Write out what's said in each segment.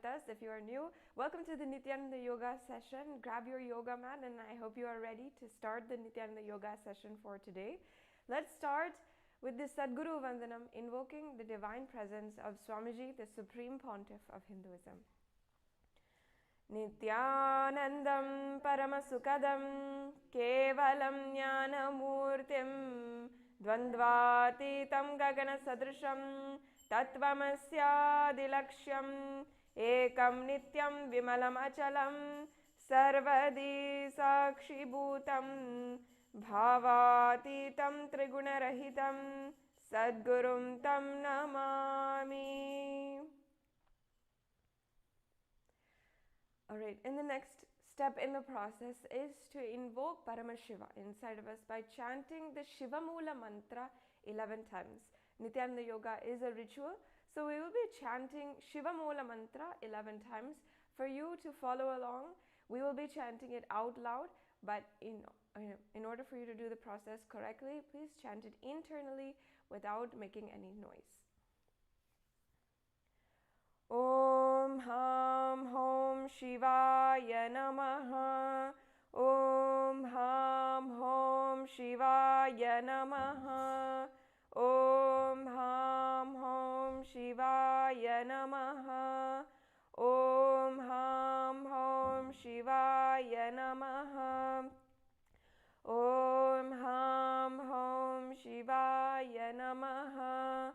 with us. If you are new, welcome to the Nithyananda yoga session. Grab your yoga mat and I hope you are ready to start the Nithyananda yoga session for today. Let's start with the Sadguru Vandanam, invoking the divine presence of Swamiji, the Supreme Pontiff of Hinduism. Nithyanandam Paramasukadam Kevalam Jnanamurtim Dvandvatitam Gagana Sadrisham Tatvamasyadilaksham Ekam Nityam Vimalam Achalam Sarvadi Sakshi Bhutam Bhavatitam Trigunarahitam Sadgurum Tam Namami. Alright, and the next step in the process is to invoke Paramashiva inside of us by chanting the Shiva Mula mantra 11 times. Nithyananda Yoga is a ritual, so we will be chanting Shiva Mula mantra 11 times. For you to follow along, we will be chanting it out loud, but in order for you to do the process correctly, please chant it internally without making any noise. Om Ham Hom Shivaya Namaha. Om Ham Hom Shivaya Namaha. Om Ham Hom Shivaya Namaha. Om Ham Hom Shivaya Namaha. Om Ham Hom Shivaya Namaha.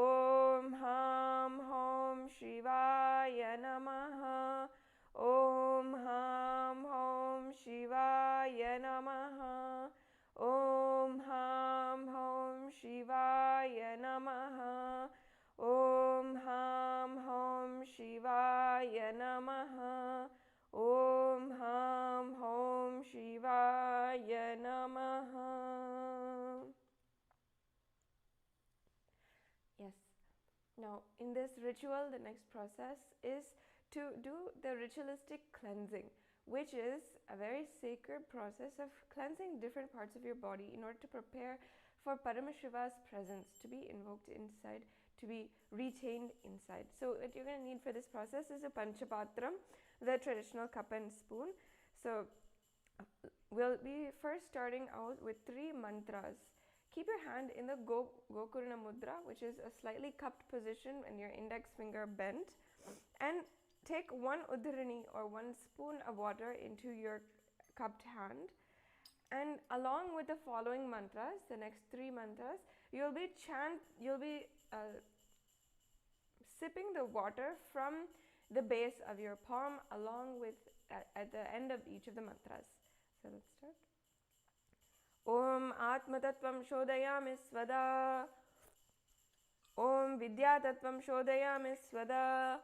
Om Ham Hom Shivaya Namaha. Om Ham Hom Shivaya Namaha. Om Ham Hom Shivaya Namaha. Om Ham Hom Shivaya Namaha. Om Ham Hom Shivaya Namaha. Yes. Now, in this ritual, the next process is to do the ritualistic cleansing, which is a very sacred process of cleansing different parts of your body in order to prepare for Paramashiva's presence to be invoked inside, to be retained inside. So what you're going to need for this process is a panchapatram, the traditional cup and spoon. So we'll be first starting out with 3 mantras. Keep your hand in the Gokurna Mudra, which is a slightly cupped position and your index finger bent, and take 1 udharani or 1 spoon of water into your cupped hand. And along with the following mantras, the next 3 mantras, you'll be sipping the water from the base of your palm along with at the end of each of the mantras. So let's start. Om Atma Tattvam Shodhayami Svada. Om Vidya Tattvam Shodhayami Svada.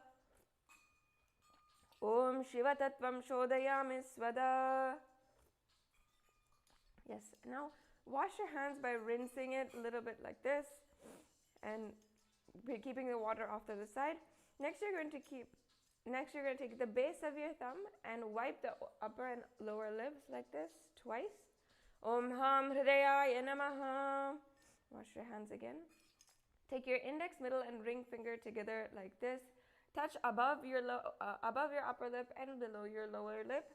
Om Shiva Tattvam Shodhayami Svada. Yes, now wash your hands by rinsing it a little bit like this and keeping the water off to the side. Next you're going to take the base of your thumb and wipe the upper and lower lips like this twice. Om Ham Hridayaya Namaha. Wash your hands again. Take your index, middle and ring finger together like this. Touch above your upper lip and below your lower lip.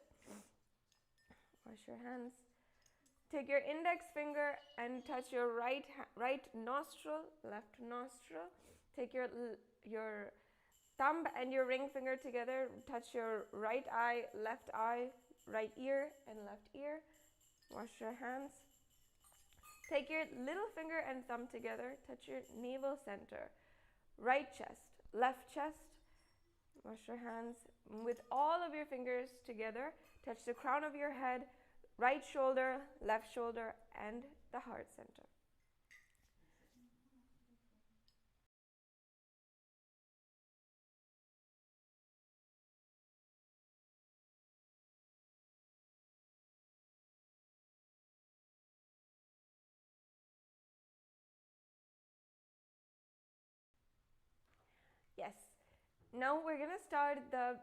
Wash your hands. Take your index finger and touch your right nostril, left nostril. Take your thumb and your ring finger together. Touch your right eye, right ear and left ear. Wash your hands. Take your little finger and thumb together. Touch your navel center. Right chest, left chest. Wash your hands. With all of your fingers together, touch the crown of your head, right shoulder, left shoulder, and the heart center. Yes. Now we're going to start the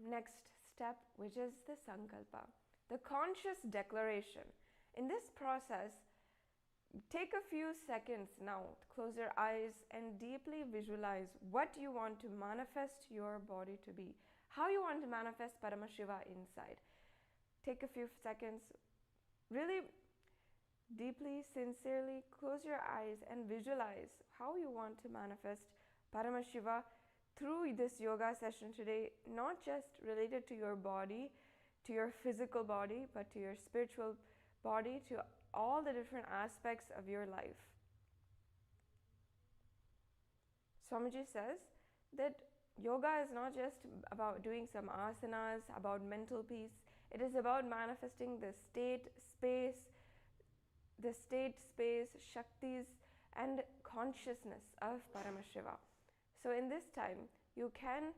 next step, which is the sankalpa, the conscious declaration. In this process, Take a few seconds now to close your eyes and deeply visualize what you want to manifest your body to be, how you want to manifest Paramashiva inside. Take a few seconds, really deeply, sincerely close your eyes and visualize how you want to manifest Paramashiva through this yoga session today, not just related to your body, to your physical body, but to your spiritual body, to all the different aspects of your life. Swamiji says that yoga is not just about doing some asanas, about mental peace. It is about manifesting the state, space, Shaktis and consciousness of Paramashiva. So in this time, you can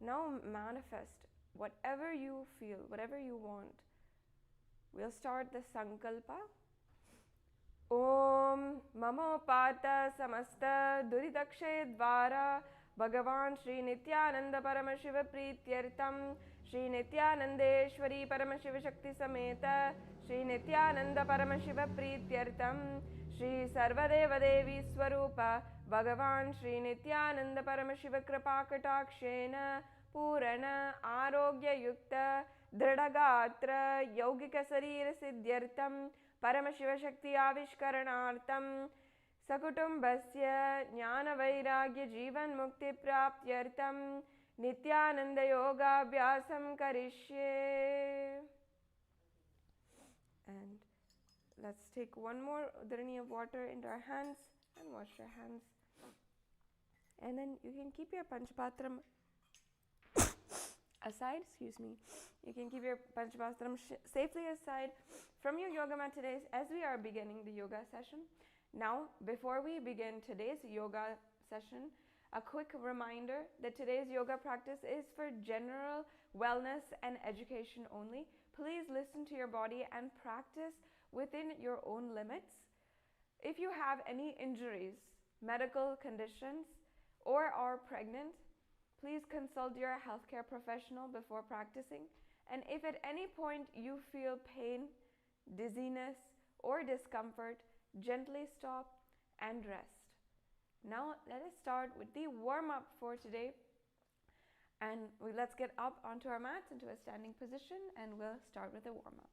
now manifest whatever you feel, whatever you want. We'll start the Sankalpa. Om Mamopata Samasta Duridakshay Dvara Bhagavan Shri Nithyananda Paramashiva Prityartam Shri Nithyanandeshwari Paramashiva Shakti Sameta Shri Nithyananda Paramashiva Prityartam Shri Sarvadeva Devi Swarupa Bhagavan Shri Nithyananda Paramashiva Kripakatakshena Purana Arogya Yukta Dridagatra Yogika Sarira Siddhyartam Paramashiva Shakti Avishkaranartam Sakutumbasya Jnana Vairagya Jivan Mukti Praptyartam Nityananda Yoga Abhyasam Karishye. And let's take one more udharani of water into our hands and wash your hands. And then you can keep your Panchapatram aside, You can keep your Panchapatram safely aside from your yoga mat today as we are beginning the yoga session. Now, before we begin today's yoga session, a quick reminder that today's yoga practice is for general wellness and education only. Please listen to your body and practice within your own limits. If you have any injuries, medical conditions, or are pregnant, please consult your healthcare professional before practicing. And if at any point you feel pain, dizziness, or discomfort, gently stop and rest. Now let us start with the warm-up for today. And let's get up onto our mats into a standing position and we'll start with the warm-up.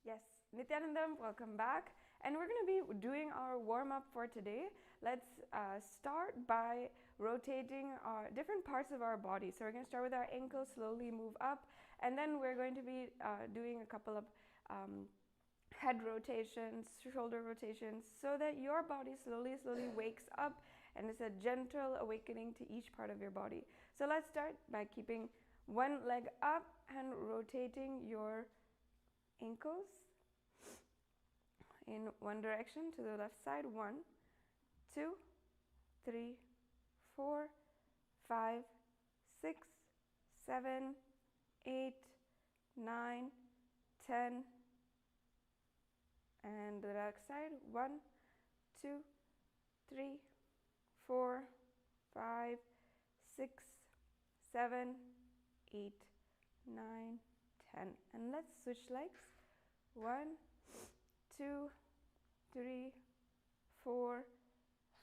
Yes, Nithyananda, welcome back. And we're going to be doing our warm-up for today. Let's start by rotating our different parts of our body. So we're going to start with our ankles, slowly move up, and then we're going to be doing a couple of head rotations, shoulder rotations, so that your body slowly wakes up, and it's a gentle awakening to each part of your body. So let's start by keeping one leg up and rotating your ankles in one direction to the left side. 1, 2, 3, 4, 5, 6, 7, 8, 9, 10, and the back side. 1, 2, 3, 4, 5, 6, 7, 8, 9, 10. And let's switch legs. 1, 2, 3, 4,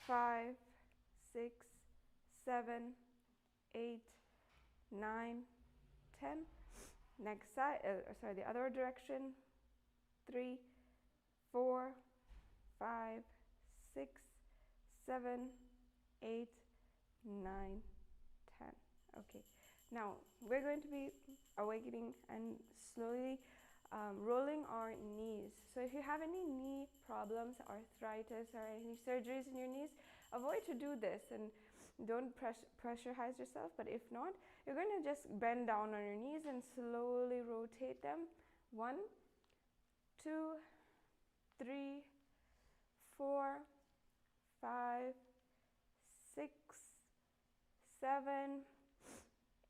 5, 6, 7, 8, 9, 10. Next side, the other direction. 3, 4, 5, 6, 7, 8, 9, 10. Okay, now we're going to be awakening and slowly rolling our knees. So if you have any knee problems, arthritis, or any surgeries in your knees, avoid to do this and don't pressurize yourself. But if not, you're going to just bend down on your knees and slowly rotate them. 1, 2, 3, 4, 5, 6, 7,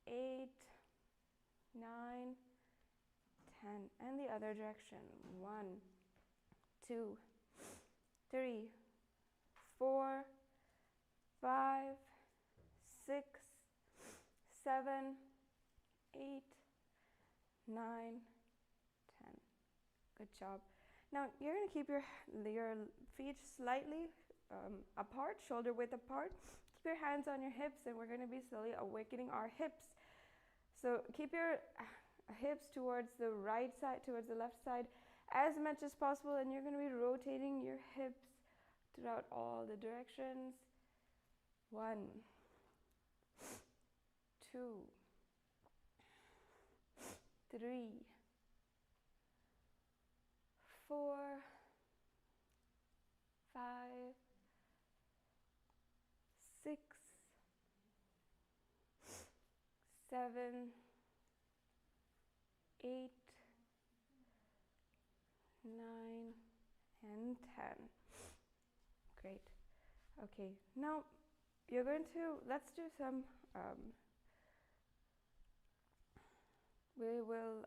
8, 9, 10. And the other direction. 1, 2, 3, 4, 5, 6, 7, 8, 9, 10. Good job. Now you're going to keep your feet slightly apart, shoulder width apart. Keep your hands on your hips, and we're going to be slowly awakening our hips. So keep your hips towards the right side, towards the left side as much as possible, and you're going to be rotating your hips throughout all the directions. 1, 2, 3, 4, 5, 6, 7, 8, 9, and 10. Great. Okay, now you're going to, let's do some, we will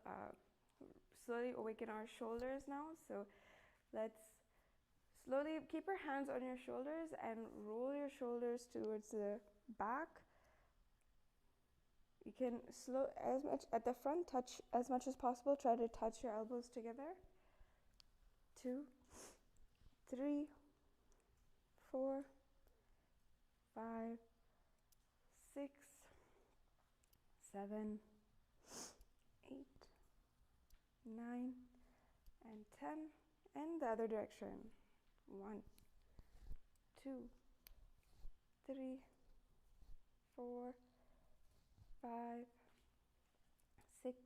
slowly awaken our shoulders now. So let's slowly keep your hands on your shoulders and roll your shoulders towards the back. You can slow as much at the front, touch as much as possible. Try to touch your elbows together. 2, 3, 4, 5, 6, 7, 8, 9, and 10. And the other direction. 1, 2, 3, 4, 5, 6,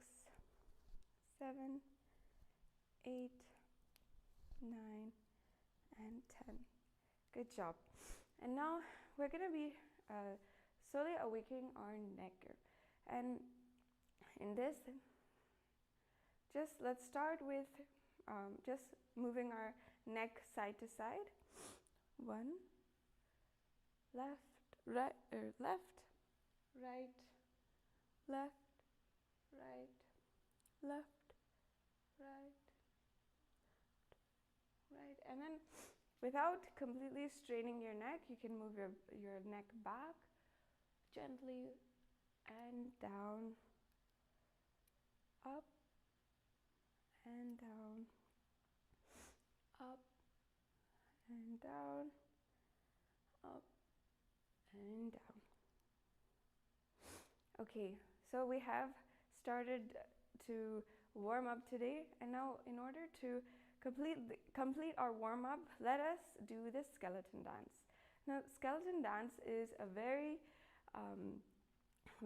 7, 8, 9, and 10. Good job. And now we're going to be slowly awakening our neck. And in this, let's start with just moving our neck side to side. 1, left, right, left, right, left, right, left, right, right. And then without completely straining your neck, you can move your neck back gently and down, up and down, up and down, up and down. Okay, so we have started to warm up today. And now, in order to complete our warm up, let us do the skeleton dance. Now, skeleton dance is a very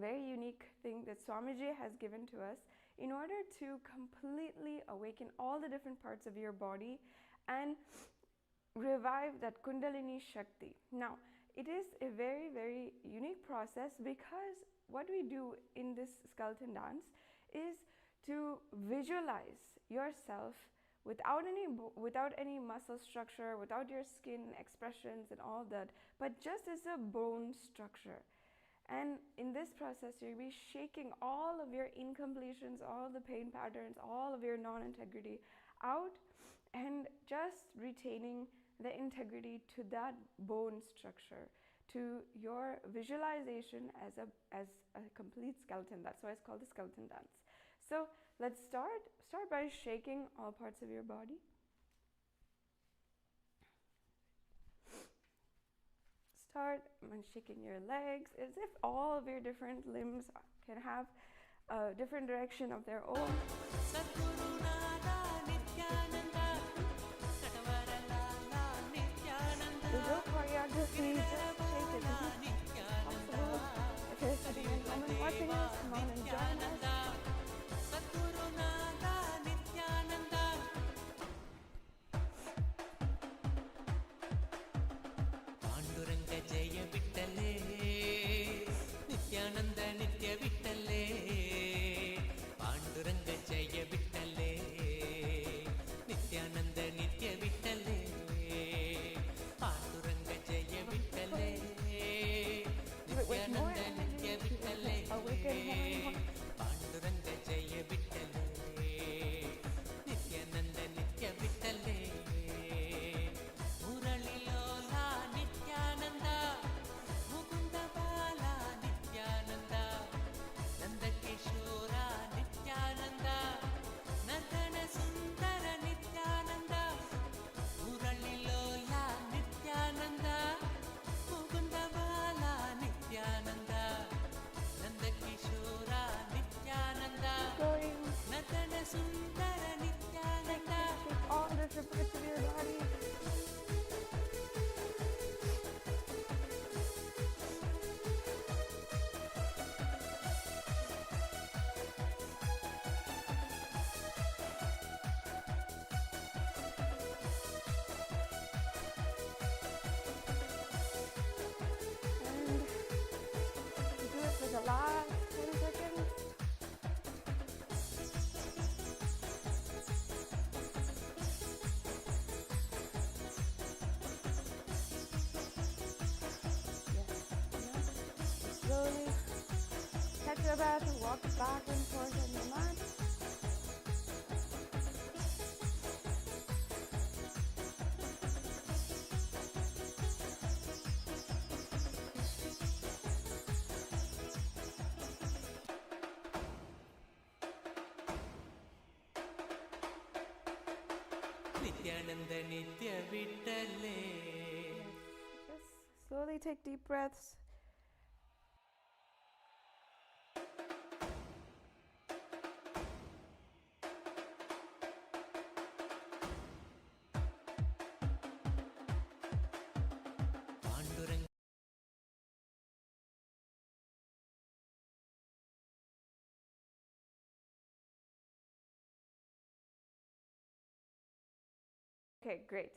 unique thing that Swamiji has given to us in order to completely awaken all the different parts of your body and revive that Kundalini Shakti. Now, it is a very, very unique process because what we do in this skeleton dance is to visualize yourself without any muscle structure, without your skin expressions and all that, but just as a bone structure. And in this process, you'll be shaking all of your incompletions, all the pain patterns, all of your non-integrity out, and just retaining the integrity to that bone structure, to your visualization as a complete skeleton. That's why it's called the skeleton dance. So let's start by shaking all parts of your body. Start by shaking your legs as if all of your different limbs can have a different direction of their own. There's no choreography, just shake it as much as possible. If you're sitting at home and watching us, come on and join us. Nithyananda Nithya Vittale Panduranga Jaya Vittale Nithyananda Nithya Vittale Panduranga Jaya Vittale Nithyananda Nithya Vittale Panduranga Jaya Vittale Nithyananda Nithya Vittale Muralilola Nithyananda Mukunda Bala Nithyananda Nandakeshora Nithyananda Natana Sundara Nithyananda Muralilola Nithyananda Mukunda Bala Nithyananda Nandakeshora Nithyananda Natana Sundara Nithyananda. All the different parts of your body. And do it for the last 10 seconds. Slowly catch your breath and walk back and forth on the mat. Nithyananda Nithya Vittale. Just slowly take deep breaths. Panduranga Okay, great.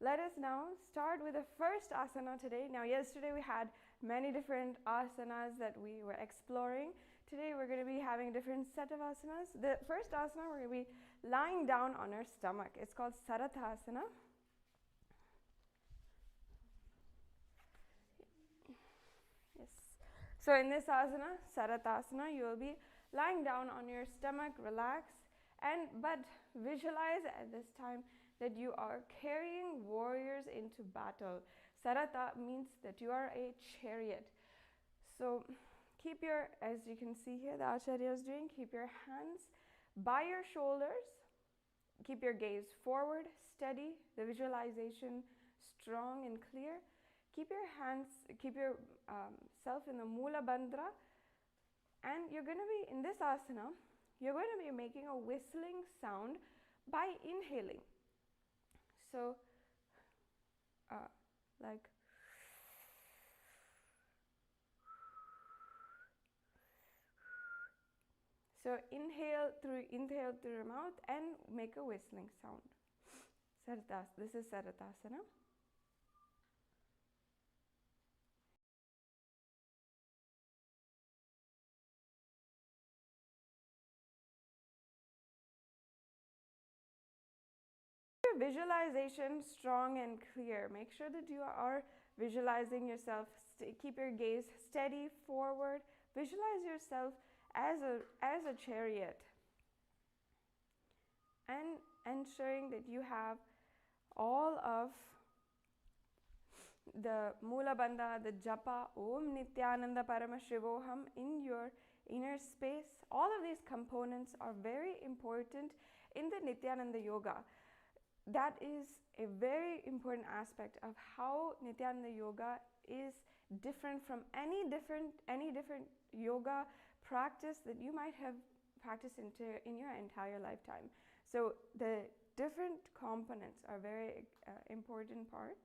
Let us now start with the first asana today. Now, yesterday we had many different asanas that we were exploring. Today we're going to be having a different set of asanas. The first asana, we're going to be lying down on our stomach. It's called Sarathasana. Yes. So in this asana, Sarathasana, you will be lying down on your stomach, relax, but visualize at this time that you are carrying warriors into battle. Saratha means that you are a chariot. So keep your, as you can see here, the Acharya is doing, keep your hands by your shoulders, keep your gaze forward, steady, the visualization strong and clear. Keep your hands, keep your self in the Mula Bandha, and you're going to be in this asana. you're going to be making a whistling sound by inhaling. So, like, so inhale through your mouth and make a whistling sound. This is Saratasana. Your visualization strong and clear. Make sure that you are visualizing yourself. Keep your gaze steady forward. Visualize yourself as a chariot, and ensuring that you have all of the Mula Bandha, the Japa, Om Nithyananda Parama Shivoham in your inner space. All of these components are very important in the Nithyananda Yoga. That is a very important aspect of how Nithyananda Yoga is different from any different yoga practice that you might have practiced in your entire lifetime. So the different components are very important part.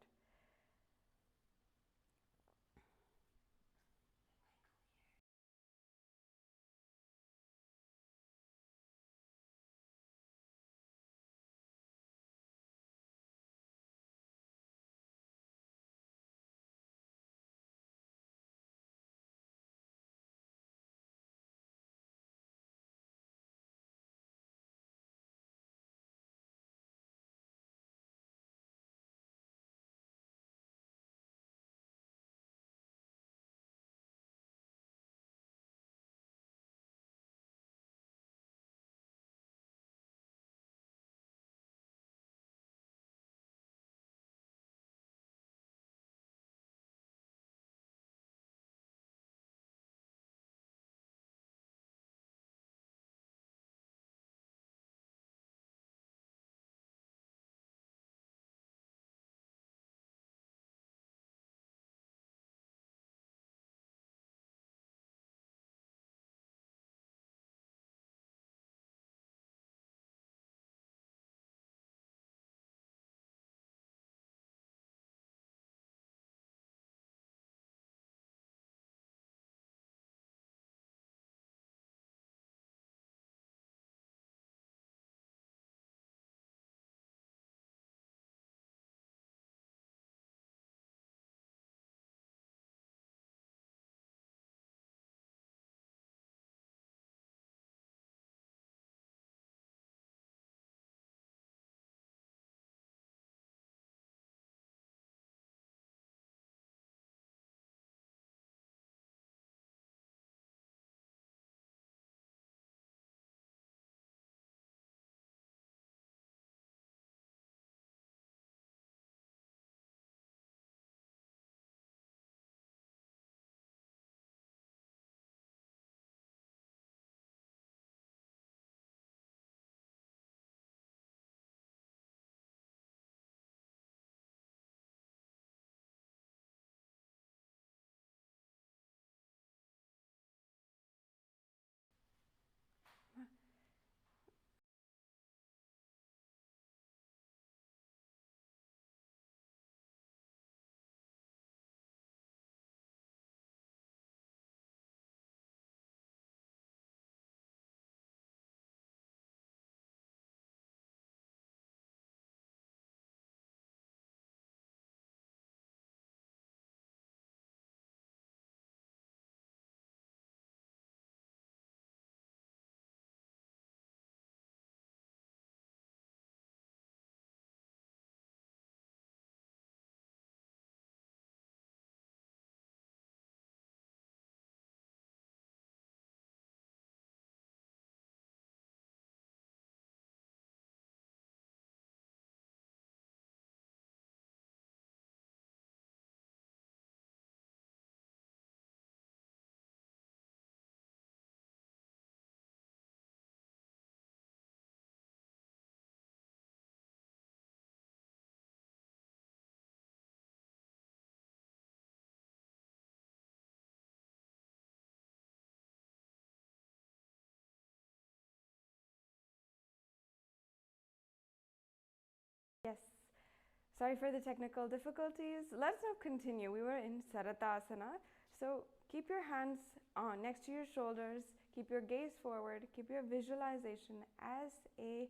Sorry for the technical difficulties. Let's now continue. We were in Saratasana. So keep your hands on next to your shoulders. Keep your gaze forward. Keep your visualization as a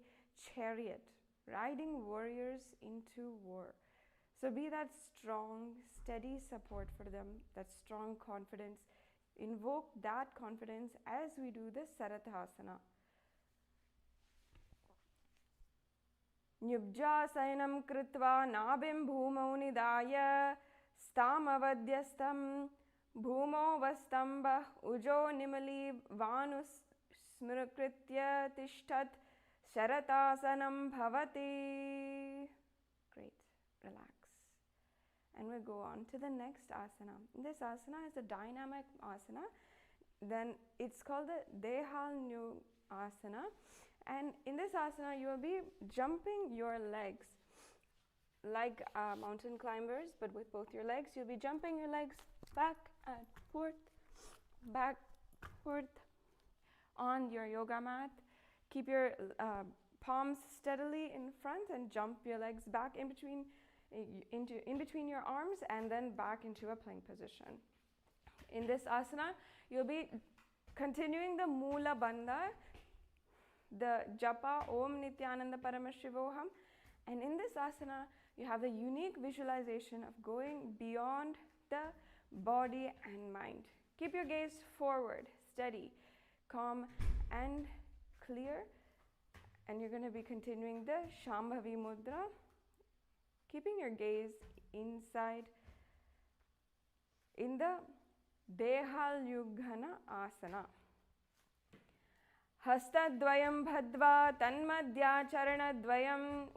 chariot riding warriors into war. So be that strong, steady support for them, that strong confidence. Invoke that confidence as we do this Saratasana. Nyubjasayanam kritva nabim bhumau nidaya stamavadhyastam bhumo vastambah ujo nimali vanus smrukritya tishtat sharatasanam bhavati. Great. Relax. And we'll go on to the next asana. This asana is a dynamic asana. Then it's called the Dehalnu asana. And in this asana, you will be jumping your legs like mountain climbers, but with both your legs. You'll be jumping your legs back and forth on your yoga mat. Keep your palms steadily in front and jump your legs back in between your arms and then back into a plank position. In this asana, you'll be continuing the Mula Bandha, the Japa Om Nithyananda Paramashivoham. And in this asana, you have the unique visualization of going beyond the body and mind. Keep your gaze forward, steady, calm and clear. And you're going to be continuing the Shambhavi Mudra, keeping your gaze inside in the Dehalyughana asana. Hastadvayam bhadva tanmadhyacharanadvayam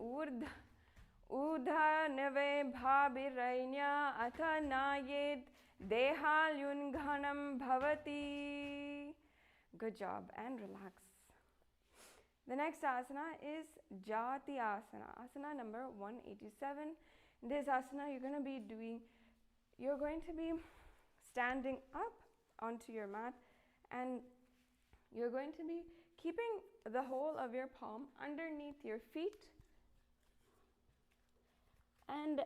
udha neve bhabirainya atha nayet dehalyunghanam bhavati. Good job, and relax. The next asana is Jati asana, asana number 187. In this asana, you're going to be standing up onto your mat, and you're going to be keeping the whole of your palm underneath your feet, and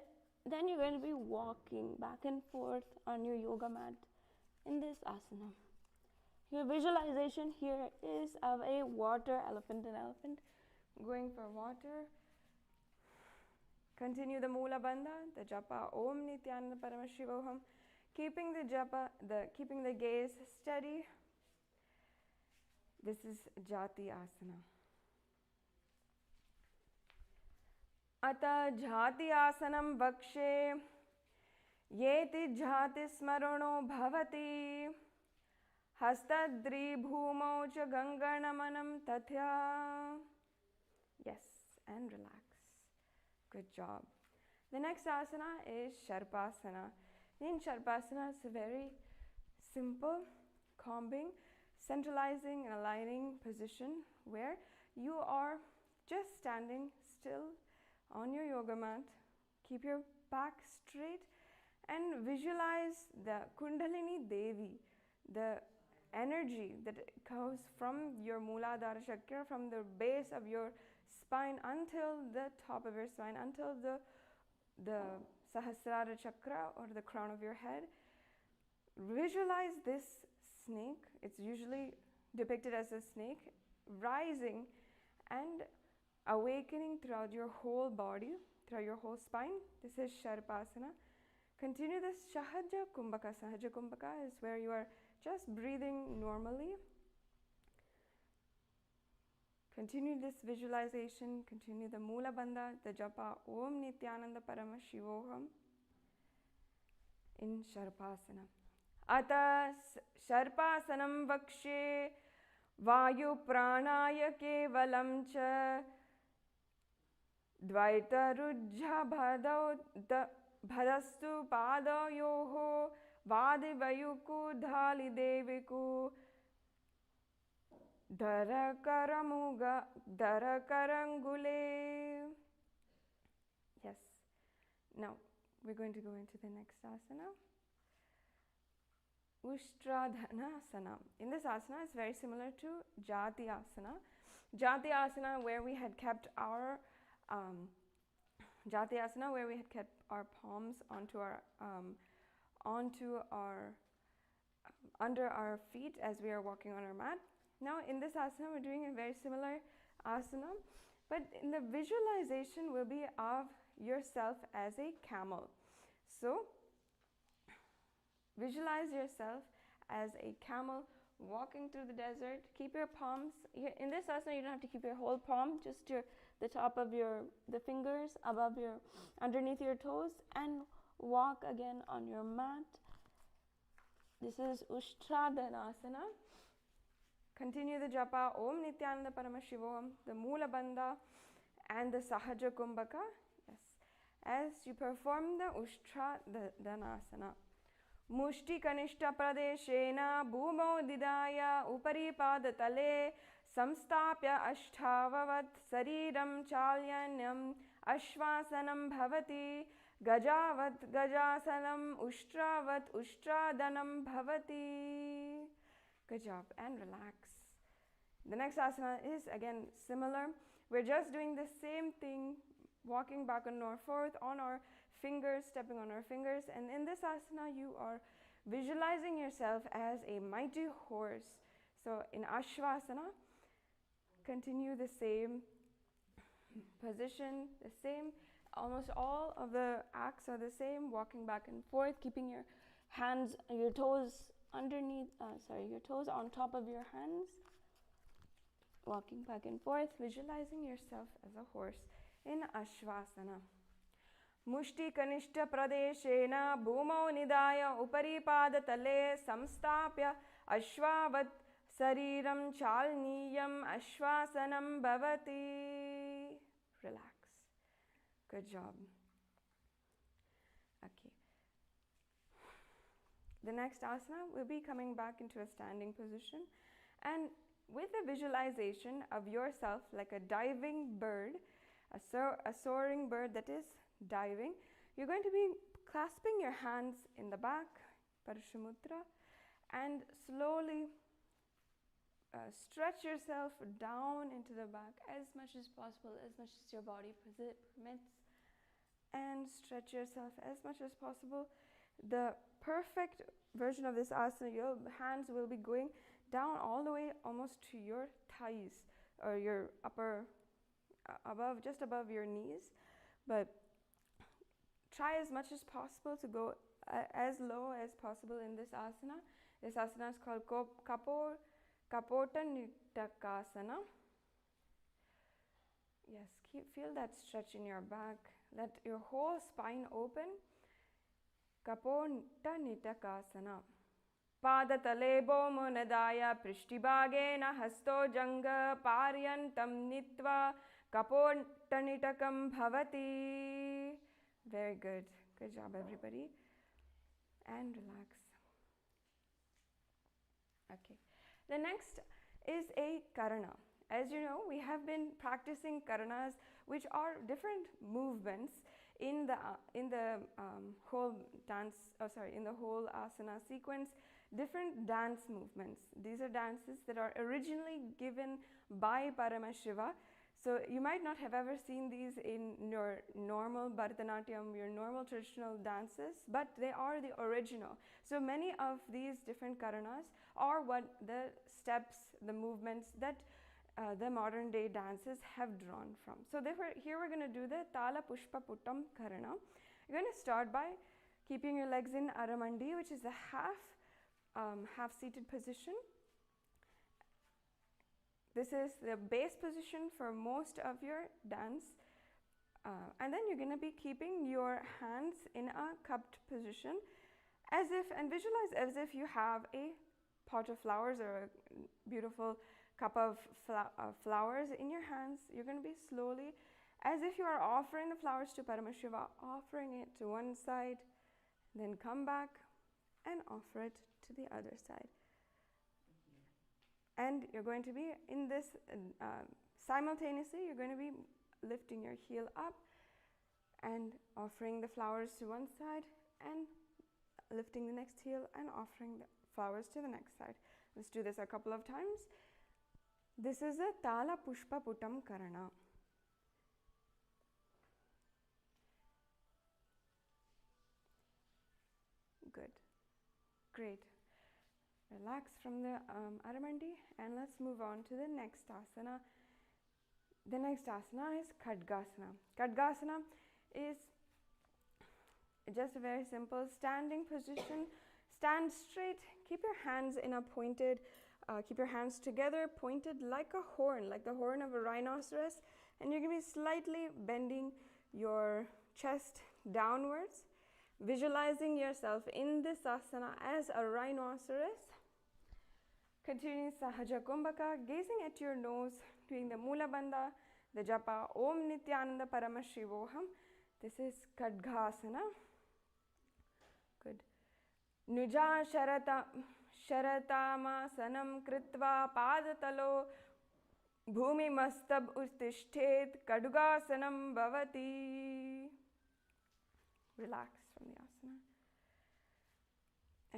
then you're going to be walking back and forth on your yoga mat in this asana. Your visualization here is of a water elephant, an elephant going for water. Continue the Mula Bandha, the Japa Om Nithyananda Paramashivoham, keeping the gaze steady. This is Jati asana. Ata Jati asanam vakshe yeti jati smarano bhavati hastadri bhumau cha ganganamanam tathya. Yes, and relax. Good job. The next asana is Sharpasana. In Sharpasana, it's a very simple, calming, centralizing and aligning position where you are just standing still on your yoga mat. Keep your back straight and visualize the Kundalini Devi, the energy that goes from your Mooladhara Chakra, from the base of your spine until the top of your spine, until the Sahasrara Chakra or the crown of your head. Visualize this snake. It's usually depicted as a snake rising and awakening throughout your whole body, throughout your whole spine. This is Sharpasana. Continue this Sahaja Kumbhaka. Sahaja Kumbhaka is where you are just breathing normally. Continue this visualization. Continue the Mula Bandha, the Japa Om Nithyananda Paramashivoham in Sharpasana. Ata Sharpasanam Vakshe Vayu Pranaya Kevalam Cha Dvaita Rujha Bhadastu Pada Yoho Vadi Vayuku Dhali Deviku Dharakarangule. Yes. Now we're going to go into the next asana. Ushtradhanasana. In this asana, it's very similar to Jati asana. Jati asana, where we had kept our Jatyasana, where we had kept our palms under our feet as we are walking on our mat. Now in this asana, we're doing a very similar asana, but in the visualization will be of yourself as a camel. So visualize yourself as a camel walking through the desert. Keep your palms, in this asana you don't have to keep your whole palm, just the top of the fingers underneath your toes, and walk again on your mat. This is Ushtradanasana. Continue the japa Om Nithyananda Paramashivom, the Mula Bandha and the Sahaja Kumbhaka. Yes, as you perform the Ushtradanasana. Mushti Kanishta Pradeshena Bhumau Didaya Upari Padatale Samstapya Ashtavavat Sariram Chalyanyam Ashvasanam Bhavati Gajavat Gajasanam Ushtravat Ushtradanam Bhavati. Good job, and relax. The next asana is again similar. We're just doing the same thing, walking back and forth on our fingers, stepping on our fingers, and in this asana you are visualizing yourself as a mighty horse. So in Ashvasana, continue the same position, the same, almost all of the acts are the same, walking back and forth, keeping your hands, your toes your toes on top of your hands, walking back and forth, visualizing yourself as a horse in Ashvasana. Mushti Kanishta Pradeshena Bhumau Nidaya Upari Padatale Samstapya Ashvavat Sariram Chalniyam Ashvasanam Bhavati. Relax. Good job. Okay. The next asana will be coming back into a standing position, and with a visualization of yourself like a diving bird, a soaring bird that is diving, you're going to be clasping your hands in the back, Parashamudra, and slowly stretch yourself down into the back as much as possible, as much as your body permits, and stretch yourself as much as possible. The perfect version of this asana, your hands will be going down all the way almost to your thighs or your just above your knees, but try as much as possible to go as low as possible in this asana. This asana is called Kapota Nitakasana. Yes, feel that stretch in your back. Let your whole spine open. Kapota Nitakasana. Padatale Bomunadaya Prishtibhagena Hasto Janga Paryantam Nitva Kapota Nitakam Bhavati. Very good. Good job, everybody. And relax. Okay. The next is a karana. As you know, we have been practicing karanas, which are different movements in the whole asana sequence, different dance movements. These are dances that are originally given by Paramashiva. So you might not have ever seen these in your normal Bharatanatyam, your normal traditional dances, but they are the original. So many of these different karanas are what the steps, the movements that the modern day dances have drawn from. So therefore, here we're going to do the Tala Pushpa Puttam Karana. You're going to start by keeping your legs in Aramandi, which is a half-seated position. This is the base position for most of your dance. And then you're going to be keeping your hands in a cupped position and visualize as if you have a pot of flowers or a beautiful cup of flowers in your hands. You're going to be slowly, as if you are offering the flowers to Paramashiva, offering it to one side, then come back and offer it to the other side. And you're going to be in this simultaneously, you're going to be lifting your heel up and offering the flowers to one side and lifting the next heel and offering the flowers to the next side. Let's do this a couple of times. This is a Tala Pushpa Puttam Karana. Great. Relax from the Aramandi, and let's move on to the next asana. The next asana is Khadgasana. Khadgasana is just a very simple standing position. Stand straight, keep your hands in a pointed, keep your hands together, pointed like a horn, like the horn of a rhinoceros, and you're going to be slightly bending your chest downwards, visualizing yourself in this asana as a rhinoceros. Continuing Sahaja Kumbhaka, gazing at your nose, doing the Mula Bandha, the Japa Om Nithyananda Paramashivoham. This is Khadgasana. Good. Nuja Sharatamasanam Kritva Padatalo Bhumi Mastab Uttishtet Khadgasanam Bhavati. Relax from the asana.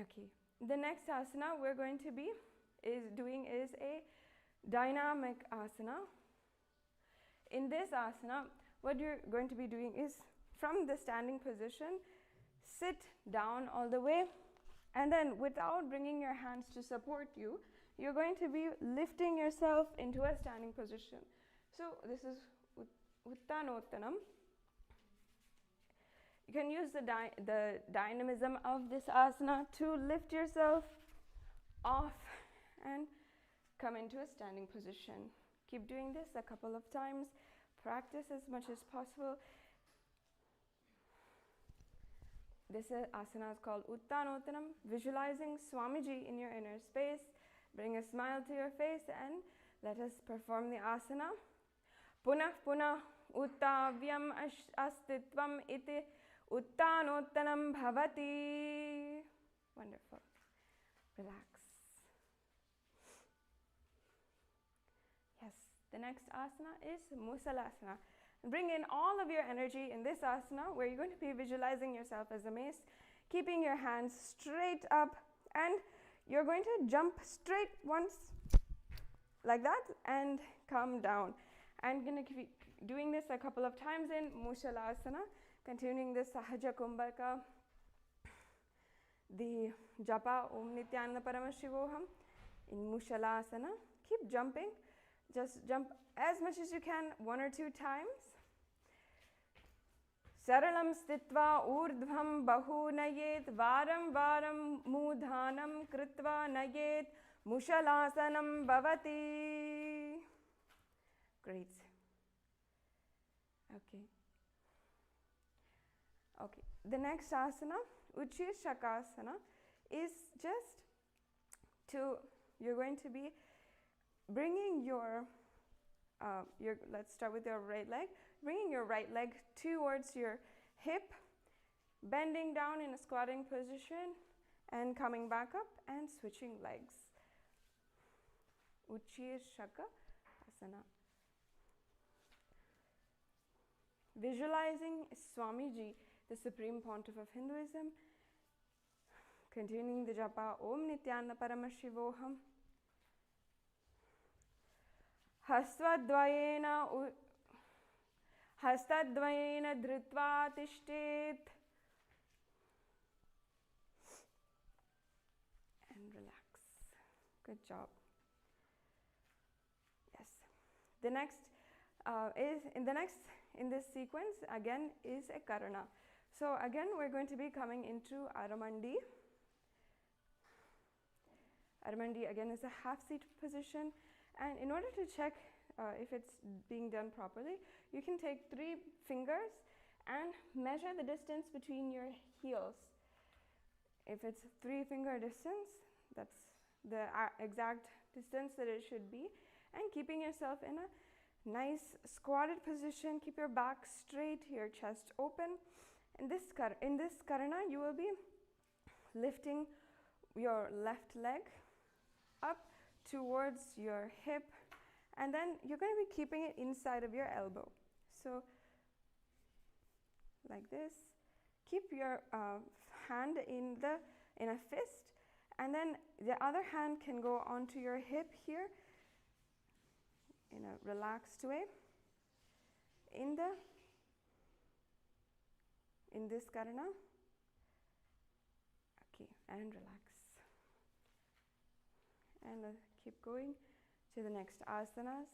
Okay. The next asana we're going to be doing is a dynamic asana. In this asana, what you're going to be doing is from the standing position, sit down all the way, and then without bringing your hands to support you, you're going to be lifting yourself into a standing position. So this is Uttanottanam. You can use the dynamism of this asana to lift yourself off and come into a standing position. Keep doing this a couple of times. Practice as much as possible. This asana is called Uttanottanam, visualizing Swamiji in your inner space. Bring a smile to your face and let us perform the asana. Punah punah uttavyam astitvam iti Uttanottanam bhavati. Wonderful. Relax. Yes, the next asana is Musalasana. Bring in all of your energy in this asana where you're going to be visualizing yourself as a mace, keeping your hands straight up, and you're going to jump straight once like that and come down. I'm going to keep doing this a couple of times in Musalasana. Continuing this Sahaja Kumbhaka, the Japa Om Nithyananda Paramashivoham in Mushalasana. Keep jumping. Just jump as much as you can, 1 or 2 times. Saralam stitva urdhvam bahu nayet varam varam mudhanam kritva nayet mushalasanam bhavati. Great. Okay, the next asana, Uchir Shakasana, is just you're going to be bringing let's start with your right leg, bringing your right leg towards your hip, bending down in a squatting position, and coming back up and switching legs. Uchir Shakasana. Visualizing Swamiji, the Supreme Pontiff of Hinduism, continuing the japa Om Nithyananda Paramashivoham. Hastadvayena dhritva tishtet. And relax. Good job. Yes. The next in this sequence again is a Karana. So again we're going to be coming into Aramandi. Aramandi again is a half seat position, and in order to check if it's being done properly, you can take 3 fingers and measure the distance between your heels. If it's 3-finger distance, that's the exact distance that it should be, and keeping yourself in a nice squatted position. Keep your back straight, your chest open. In this Karana, you will be lifting your left leg up towards your hip, and then you're going to be keeping it inside of your elbow. So like this. Keep your hand in a fist, and then the other hand can go onto your hip here in a relaxed way. In this Karana. Okay, and relax. And keep going to the next asanas.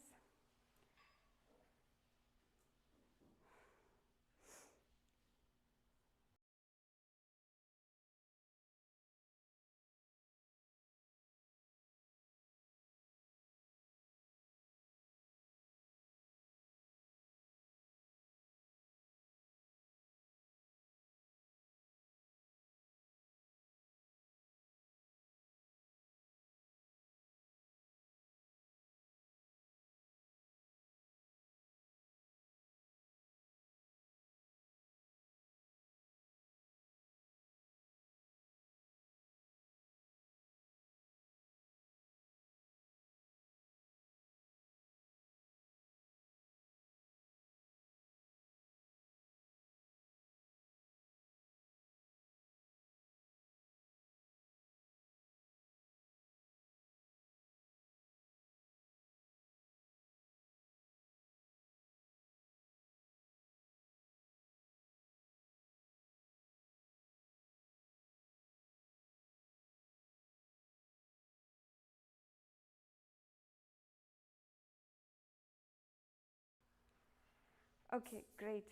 Okay, great.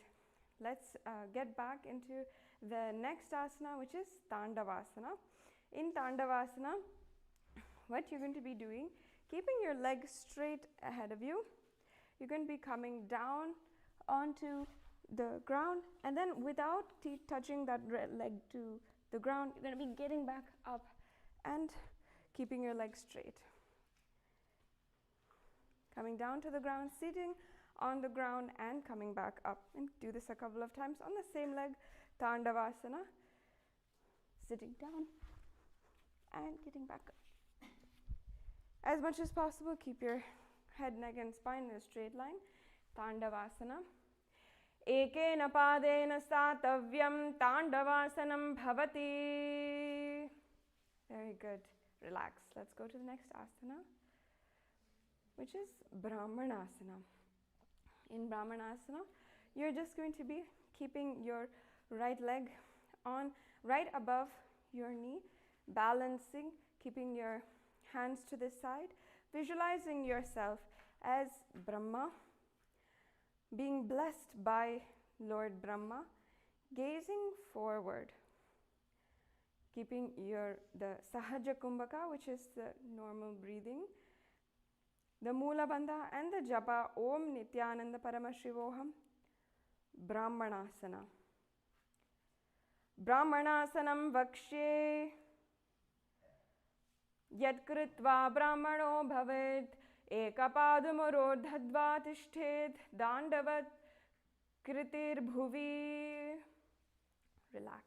Let's get back into the next asana, which is Tandavasana. In Tandavasana, what you're going to be doing, keeping your legs straight ahead of you, you're going to be coming down onto the ground, and then without touching that leg to the ground, you're going to be getting back up and keeping your legs straight. Coming down to the ground, sitting on the ground and coming back up, and do this a couple of times on the same leg. Tandavasana, sitting down and getting back up. As much as possible, keep your head, neck and spine in a straight line. Tandavasana. Ekena padena satavyam tandavasanam bhavati. Very good. Relax. Let's go to the next asana, which is Brahmanasana. In Brahmanasana, you're just going to be keeping your right leg on right above your knee, balancing, keeping your hands to the side, visualizing yourself as Brahma, being blessed by Lord Brahma, gazing forward, keeping the Sahaja Kumbhaka, which is the normal breathing, the Mula Bandha and the Japa Om Nithyananda Paramashivoham. Brahmanasana. Brahmanasanam Vakshye Yat Kritva Brahmano Bhavet Ekapadumurodhadva Tishthet Dandavat Kritir Bhuvi. Relax.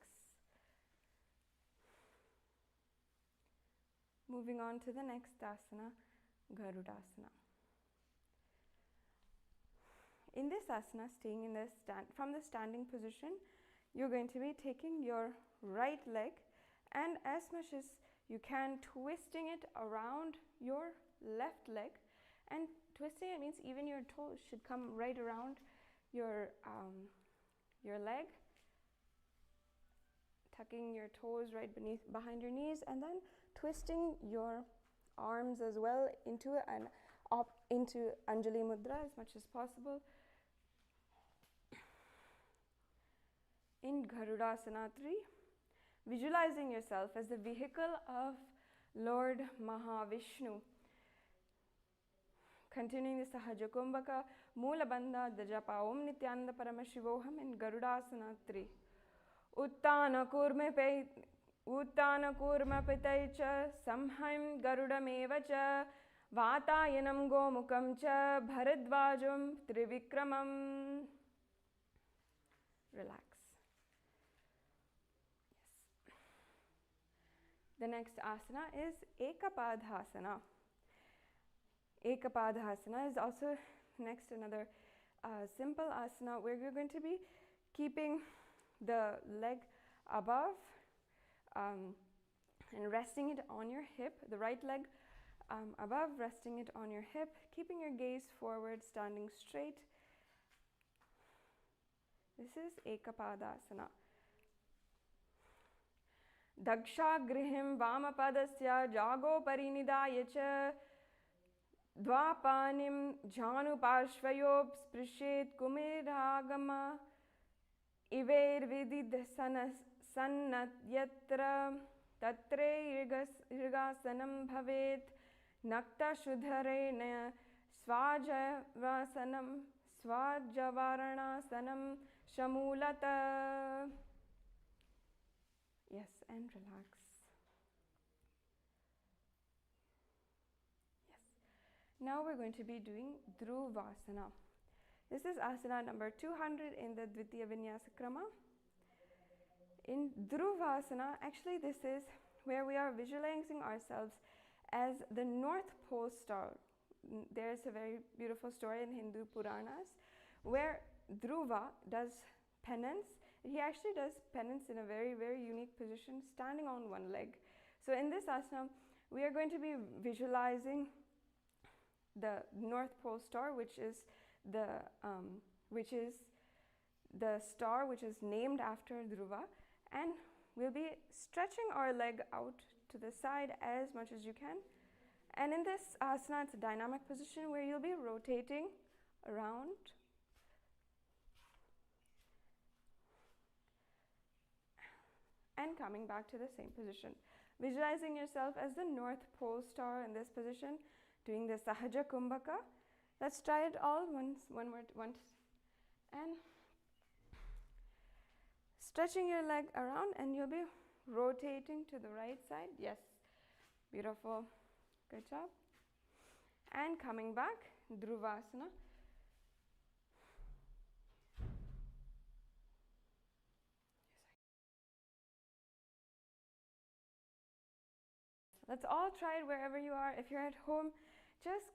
Moving on to the next asana, Garudasana. In this asana, staying in the from the standing position, you're going to be taking your right leg and as much as you can, twisting it around your left leg. And twisting it means even your toes should come right around your leg, tucking your toes right behind your knees, and then twisting your arms as well into Anjali Mudra as much as possible. In Garudasana 3, visualizing yourself as the vehicle of Lord Mahavishnu. Continuing the Sahaja Kumbhaka, Mula Bandha, the Japa Om Nithyananda Paramashivoham in Garudasana 3. Uttana kurma pitaicha samhaim garudamevacha vatayanam gomukam cha bharadvajam trivikramam. Relax. The next asana is Ekapadhasana. Ekapadhasana is also another simple asana where you're going to be keeping the leg above and resting it on your hip, the right leg above, resting it on your hip, keeping your gaze forward, standing straight. This is Ekapadhasana. Dakshagrihim Vamapadasya Jago Parinidaya Cha Dvapanim Janu Parshvayob Sprishet Kumiragama Iver Vididasannat Tatre Irgasanam Bhavet Nakta Shudharena Swajavaranasanam Shamulata. Yes, and relax. Yes. Now we're going to be doing Dhruvasana. This is asana number 200 in the Dvithiya Vinyasa Krama. In Dhruvasana, actually this is where we are visualizing ourselves as the North Pole star. There's a very beautiful story in Hindu Puranas where Dhruva does penance. He actually does penance in a very, very unique position, standing on one leg. So in this asana, we are going to be visualizing the North Pole star, which is the star which is named after Dhruva, and we'll be stretching our leg out to the side as much as you can. And in this asana, it's a dynamic position where you'll be rotating around and coming back to the same position. Visualizing yourself as the North Pole star in this position, doing the Sahaja Kumbhaka. Let's try it all once. And stretching your leg around, and you'll be rotating to the right side. Yes, beautiful. Good job. And coming back, Dhruvasana. Let's all try it wherever you are. If you're at home, just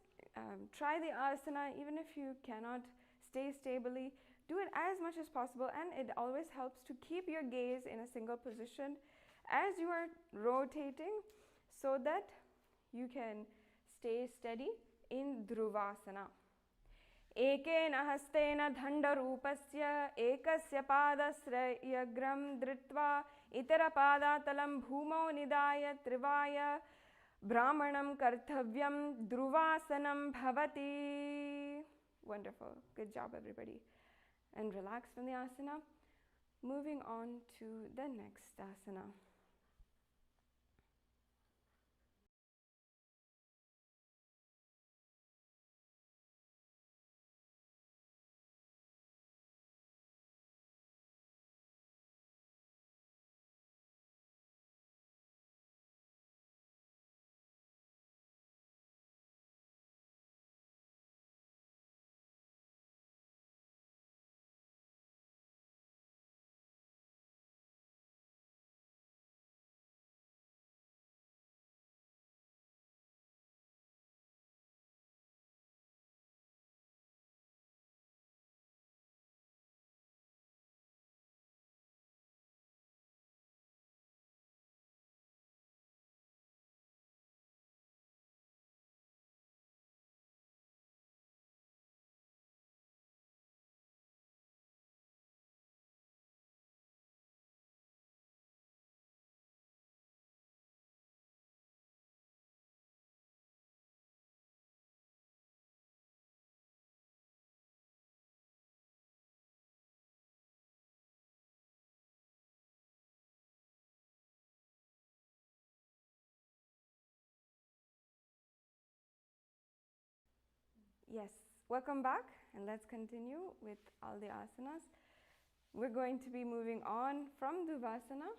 try the asana. Even if you cannot stay stably, do it as much as possible, and it always helps to keep your gaze in a single position as you are rotating so that you can stay steady in Dhruvasana. Ekena hastena dhandarupasya ekasya padasrayagram dritva itara padatalam bhumau nidaya trivaya brahmanam kartavyam Dhruvasanam bhavati. Wonderful. Good job, everybody. And relax from the asana. Moving on to the next asana. Yes, welcome back, and let's continue with all the asanas. We're going to be moving on from Dhruvasana.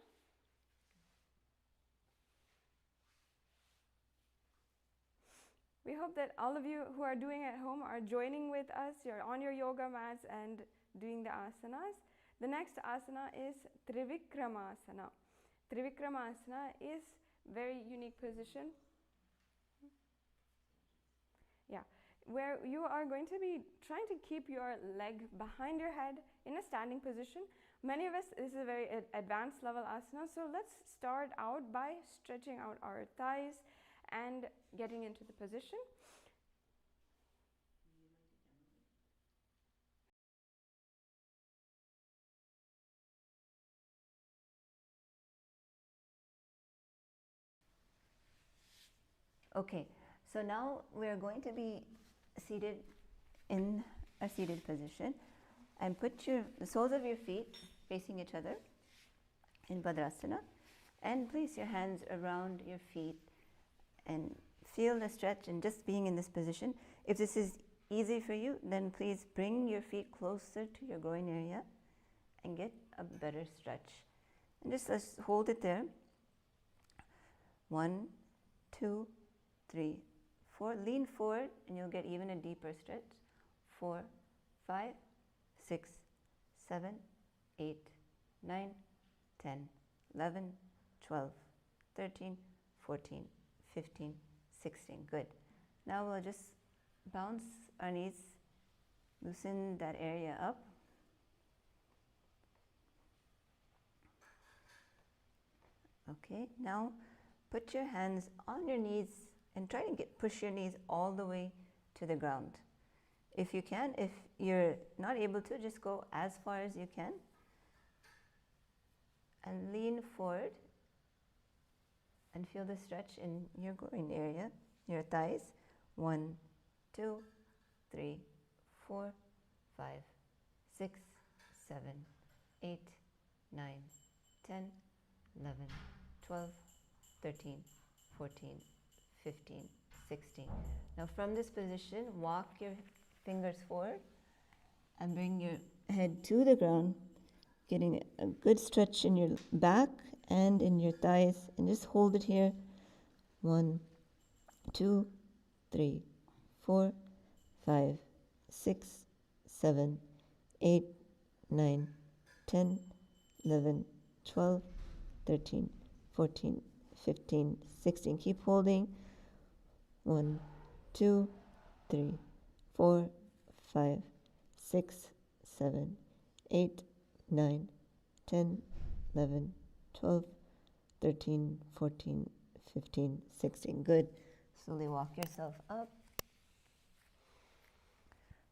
We hope that all of you who are doing at home are joining with us. You're on your yoga mats and doing the asanas. The next asana is Trivikramasana. Trivikramasana is very unique position. Yeah, where you are going to be trying to keep your leg behind your head in a standing position. Many of us, this is a very advanced level asana, so let's start out by stretching out our thighs and getting into the position. Okay, so now we're going to be seated in a seated position, and put the soles of your feet facing each other in Bhadrasana, and place your hands around your feet and feel the stretch and just being in this position. If this is easy for you, then please bring your feet closer to your groin area and get a better stretch. And just hold it there. 1, 2, 3, 4. Lean forward and you'll get even a deeper stretch. 4, 5, 6, 7, 8, 9, 10, 11, 12, 13, 14, 15, 16. Good. Now we'll just bounce our knees, loosen that area up. Okay, now put your hands on your knees and try to push your knees all the way to the ground. If you can, if you're not able to, just go as far as you can and lean forward and feel the stretch in your groin area, your thighs. 1, 2, 3, 4, 5, 6, 7, 8, 9, 10, 11, 12, 13, 14, 15, 16. Now from this position, walk your fingers forward and bring your head to the ground, getting a good stretch in your back and in your thighs, and just hold it here. 1, 2, 3, 4, 5, 6, 7, 8, 9, 10, 11, 12, 13, 14, 15, 16. Keep holding. 1, 2, 3, 4, 5, 6, 7, 8, 9, 10, 11, 12, 13, 14, 15, 16. Good. Slowly walk yourself up.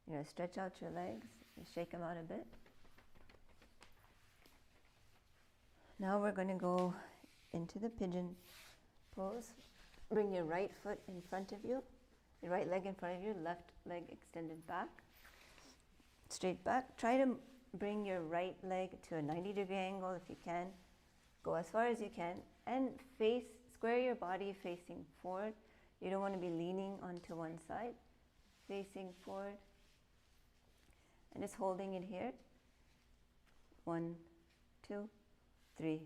You're going to stretch out your legs and shake them out a bit. Now we're going to go into the pigeon pose. Bring your right foot in front of you, your right leg in front of you, left leg extended back, straight back. Try to bring your right leg to a 90-degree angle if you can. Go as far as you can and square your body facing forward. You don't want to be leaning onto one side, facing forward. And just holding it here. 1, 2, 3,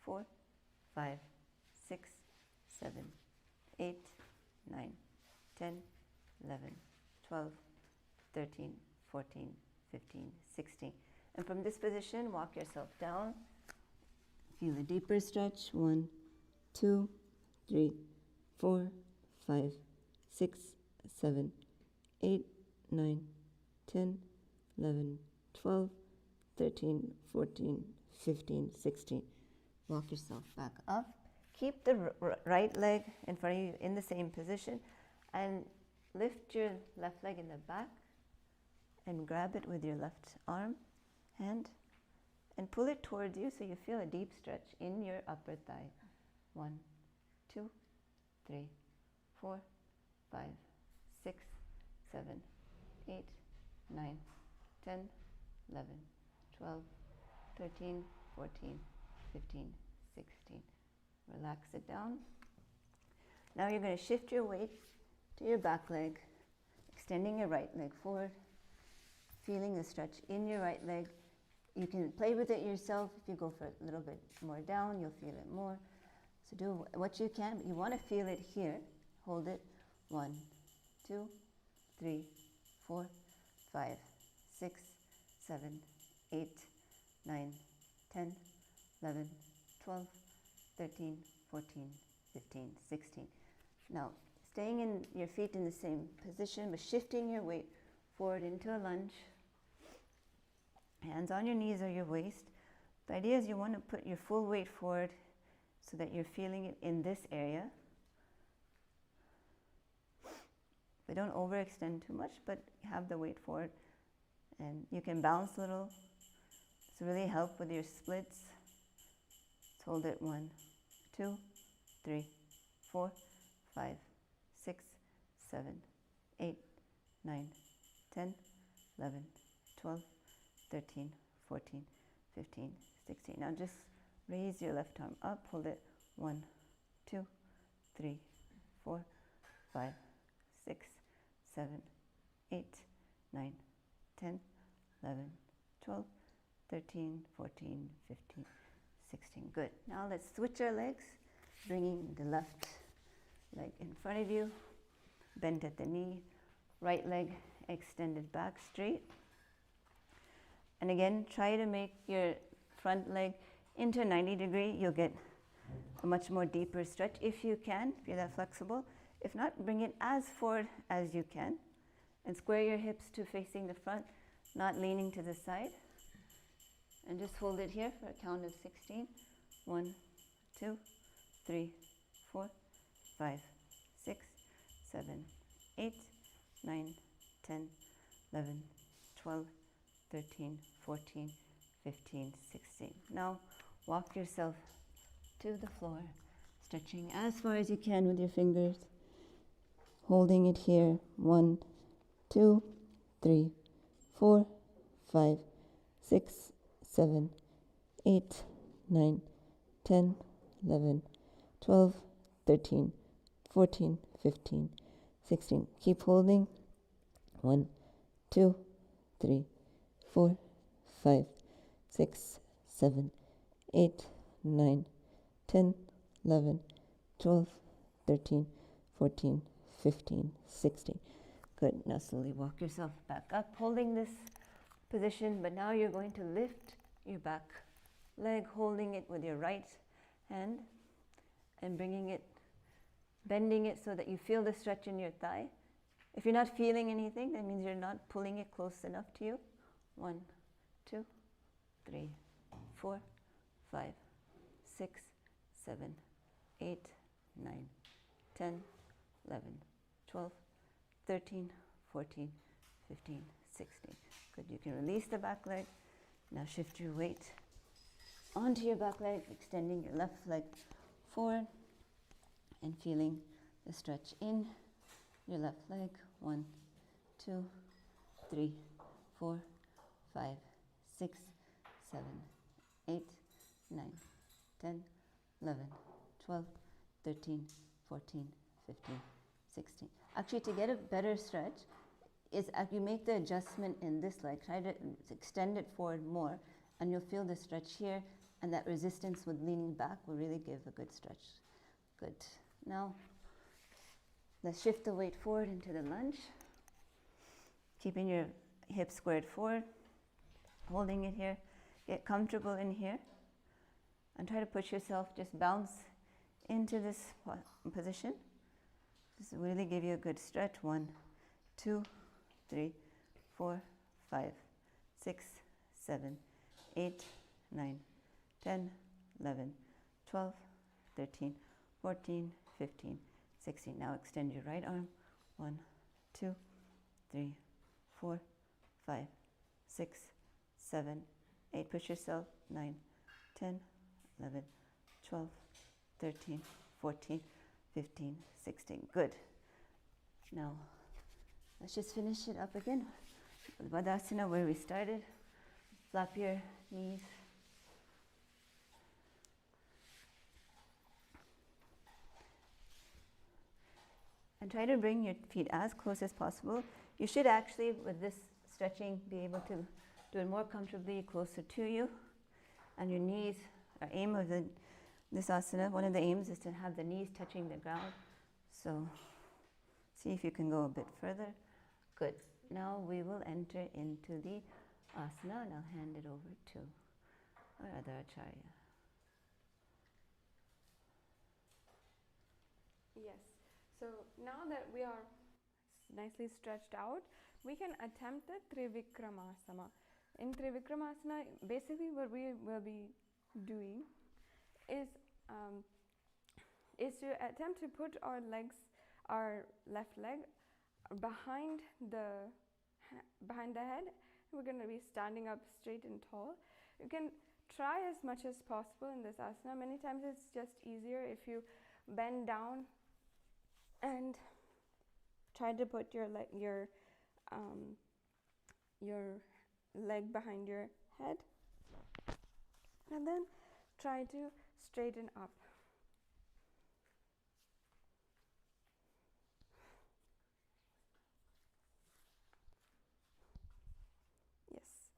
4, 5, 6, 7, 8, 9, 10, 11, 12, 13, 14, 15, 16. And from this position, walk yourself down. Feel a deeper stretch. 1, 2, 3, 4, 5, 6, 7, 8, 9, 10, 11, 12, 13, 14, 15, 16. Walk yourself back up. Keep the right leg in front of you in the same position and lift your left leg in the back and grab it with your left hand and pull it towards you so you feel a deep stretch in your upper thigh. 1, 2, 3, 4, 5, 6, 7, 8, 9, 10, 11, 12, 13, 14, 15, 16. Relax it down. Now you're going to shift your weight to your back leg, extending your right leg forward, feeling the stretch in your right leg. You can play with it yourself. If you go for a little bit more down, you'll feel it more. So do what you can, but you want to feel it here. Hold it. 1, 2, 3, 4, 5, 6, 7, 8, 9, 10, 11, 12, 13, 14, 15, 16. Now, staying in your feet in the same position, but shifting your weight forward into a lunge. Hands on your knees or your waist. The idea is you want to put your full weight forward so that you're feeling it in this area. But don't overextend too much, but have the weight forward. And you can bounce a little. It's really help with your splits. Let's hold it. 1, 2, 3, 4, 5, 7, 8, 9, 10, 11, 12, 13, 14, 15, 16. Now just raise your left arm up, hold it. 1, 2, 3, 4, 5, 6, 7, 8, 9, 10, 11, 12, 13, 14, 15, 16. Good. Now let's switch our legs, bringing the left leg in front of you, bent at the knee, right leg extended back straight. And again, try to make your front leg into 90 degree. You'll get a much more deeper stretch if you can, if you're that flexible. If not, bring it as forward as you can and square your hips to facing the front, not leaning to the side. And just hold it here for a count of 16. 1, 2, 3, 4, 5, 6, 7, 8, 9, 10, 11, 12, 13, 14, 15, 16. Now walk yourself to the floor, stretching as far as you can with your fingers, holding it here. 1, 2, 3, 4, 5, 6, 7, 8, 9, 10, 11, 12, 13, 14, 15, 16. Keep holding. 1, 2, 3, 4, 5, 6, 7, 8, 9, 10, 11, 12, 13, 14, 15, 16. Good. Now slowly walk yourself back up, holding this position, but now you're going to lift your back leg, holding it with your right hand and bringing it, bending it so that you feel the stretch in your thigh. If you're not feeling anything, that means you're not pulling it close enough to you. 1, 2, 3, 4, 5, 6, 7, 8, 9, 10, 11, 12, 13, 14, 15, 16. Good. You can release the back leg. Now shift your weight onto your back leg, extending your left leg forward and feeling the stretch in your left leg. 1, 2, 3, 4, 5, 6, 7, 8, 9, 10, 11, 12, 13, 14, 15, 16. Actually, to get a better stretch, is you make the adjustment in this leg. Try to extend it forward more, and you'll feel the stretch here, and that resistance with leaning back will really give a good stretch. Good. Now, let's shift the weight forward into the lunge, keeping your hips squared forward, holding it here. Get comfortable in here, and try to push yourself, just bounce into this position. Just really give you a good stretch. 1, 2, 3, 4, 5, 6, 7, 8, 9, 10, 11, 12, 13, 14, 15, 16. Now extend your right arm. 1, 2, 3, 4, 5, 6, 7, 8. Push yourself. 9, 10, 11, 12, 13, 14, 15, 16. Good. Now, let's just finish it up again. Vadasana, where we started. Flap your knees. And try to bring your feet as close as possible. You should actually, with this stretching, be able to do it more comfortably, closer to you. And your knees, our aim of this asana, one of the aims is to have the knees touching the ground. So see if you can go a bit further. Good. Now we will enter into the asana, and I'll hand it over to our other acharya. Yes. So now that we are nicely stretched out, we can attempt the Trivikramasana. In Trivikramasana, basically what we will be doing is to attempt to put our legs, our left leg, behind the head. We're going to be standing up straight and tall. You can try as much as possible in this asana. Many times it's just easier if you bend down and try to put your leg behind your head, and then try to straighten up. Yes,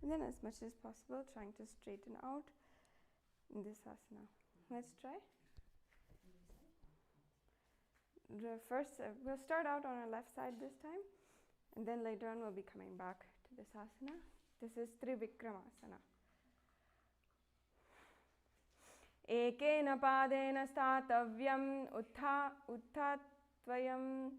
and then as much as possible trying to straighten out in this asana. Let's try. First, we'll start out on our left side this time, and then later on we'll be coming back to this asana. This is Trivikramasana. Ekena padena statavyam utthātvayam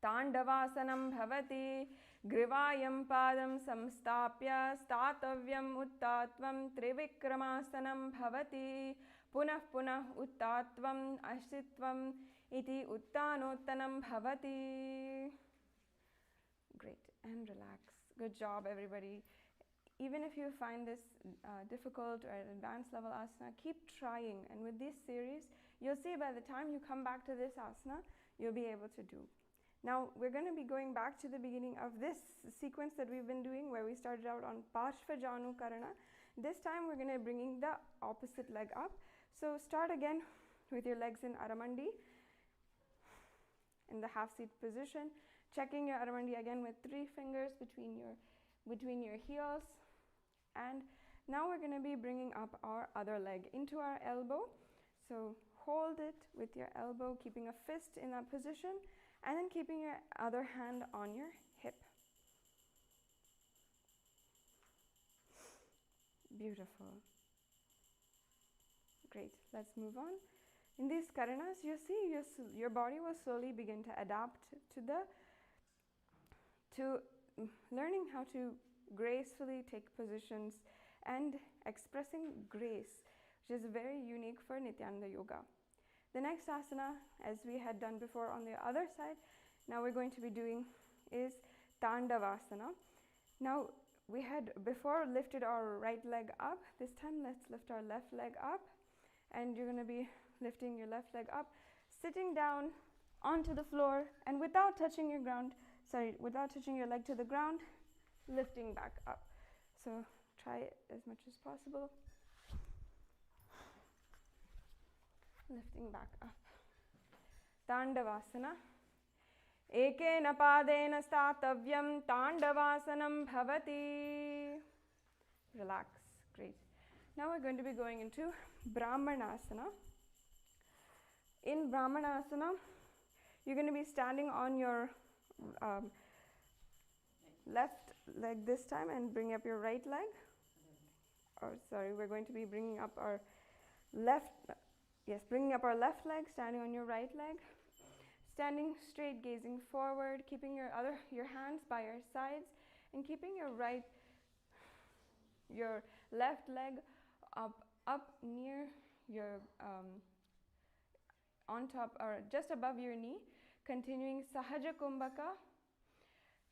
tāndavasanam bhavati grivayam padam samstapya statavyam uttatvam trivikramasanam bhavati punah punah uttatvam asitvam iti uttanottanam bhavati. Great, and relax. Good job, everybody. Even if you find this difficult or an advanced level asana, keep trying. And with this series, you'll see by the time you come back to this asana, you'll be able to do. Now, we're going to be going back to the beginning of this sequence that we've been doing, where we started out on Parshvajanu Karana. This time, we're going to be bringing the opposite leg up. So, start again with your legs in Aramandi, in the half-seat position, checking your Aramandi again with 3 fingers between your heels. And now we're going to be bringing up our other leg into our elbow. So hold it with your elbow, keeping a fist in that position, and then keeping your other hand on your hip. Beautiful. Great. Let's move on. In these karanas, you see your body will slowly begin to adapt to learning how to gracefully take positions and expressing grace, which is very unique for Nithyananda Yoga. The next asana, as we had done before on the other side, now we're going to be doing is Tandavasana. Now, we had before lifted our right leg up. This time, let's lift our left leg up. And you're going to be lifting your left leg up, sitting down onto the floor, and without touching your leg to the ground, lifting back up. So try it as much as possible. Lifting back up. Tandavasana. Ekena padena statavyam tandavasanam bhavati. Relax. Great. Now we're going to be going into Brahmanasana. In Brahmanasana, you're going to be standing on your left leg this time and bring up your right leg. We're going to be bringing up our left leg, standing on your right leg. Standing straight, gazing forward, keeping your hands by your sides, and keeping your left leg up near your on top or just above your knee, continuing Sahaja Kumbhaka,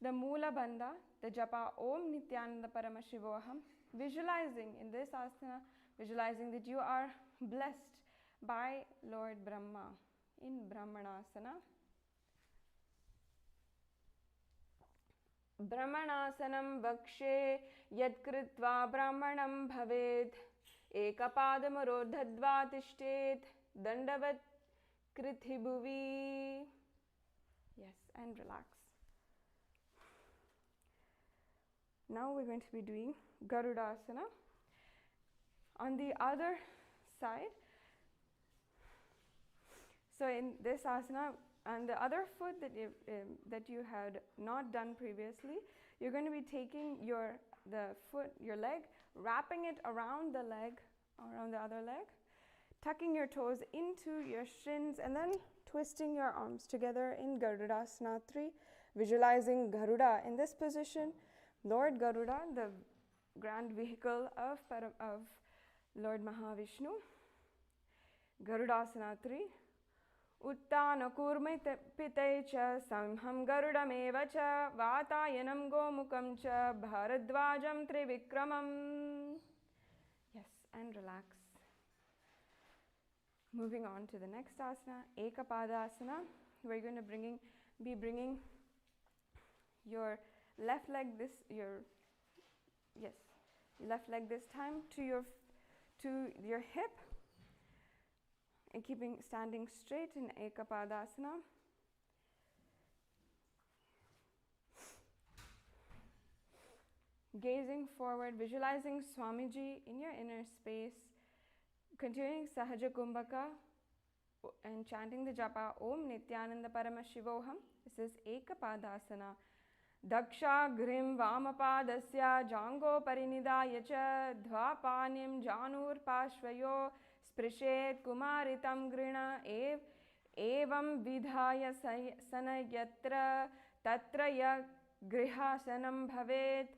the Moola Bandha, the Japa Om Nithyananda Paramashivoham, visualizing in this asana, visualizing that you are blessed by Lord Brahma in Brahmanasana. Brahmanasanam vakshe yadkritva brahmanam bhaved ekapadamarodhadva tishtet dandavat krithi bhuvi. Yes, and relax. Now we're going to be doing Garudasana. On the other side, so in this asana, on the other foot that you had not done previously, you're going to be taking your leg, wrapping it around the other leg, tucking your toes into your shins, and then twisting your arms together in Garudasana 3, visualizing Garuda in this position, Lord Garuda, the grand vehicle of Lord Mahavishnu. Garudasana 3. Uttana kurmite pitaicha samham garudameva cha vatayanam gomukam cha bharadvajam trivikramam. Yes, and relax. Moving on to the next asana, Ekapadasana. We're going to bringing be bringing your left leg left leg this time to your hip, and keeping standing straight in Ekapadasana. Gazing forward, visualizing Swamiji in your inner space, continuing Sahaja Kumbhaka and chanting the japa Om Nithyananda Paramashivoham. This is Ekapadasana. Daksha Grim Vamapadasya Jango Parinidaya Cha Dvapanim Janur Pashvayo Sprishet Kumaritam Grina Evam Vidhaya Sanayatra Tatra Ya Grihasanam Bhavet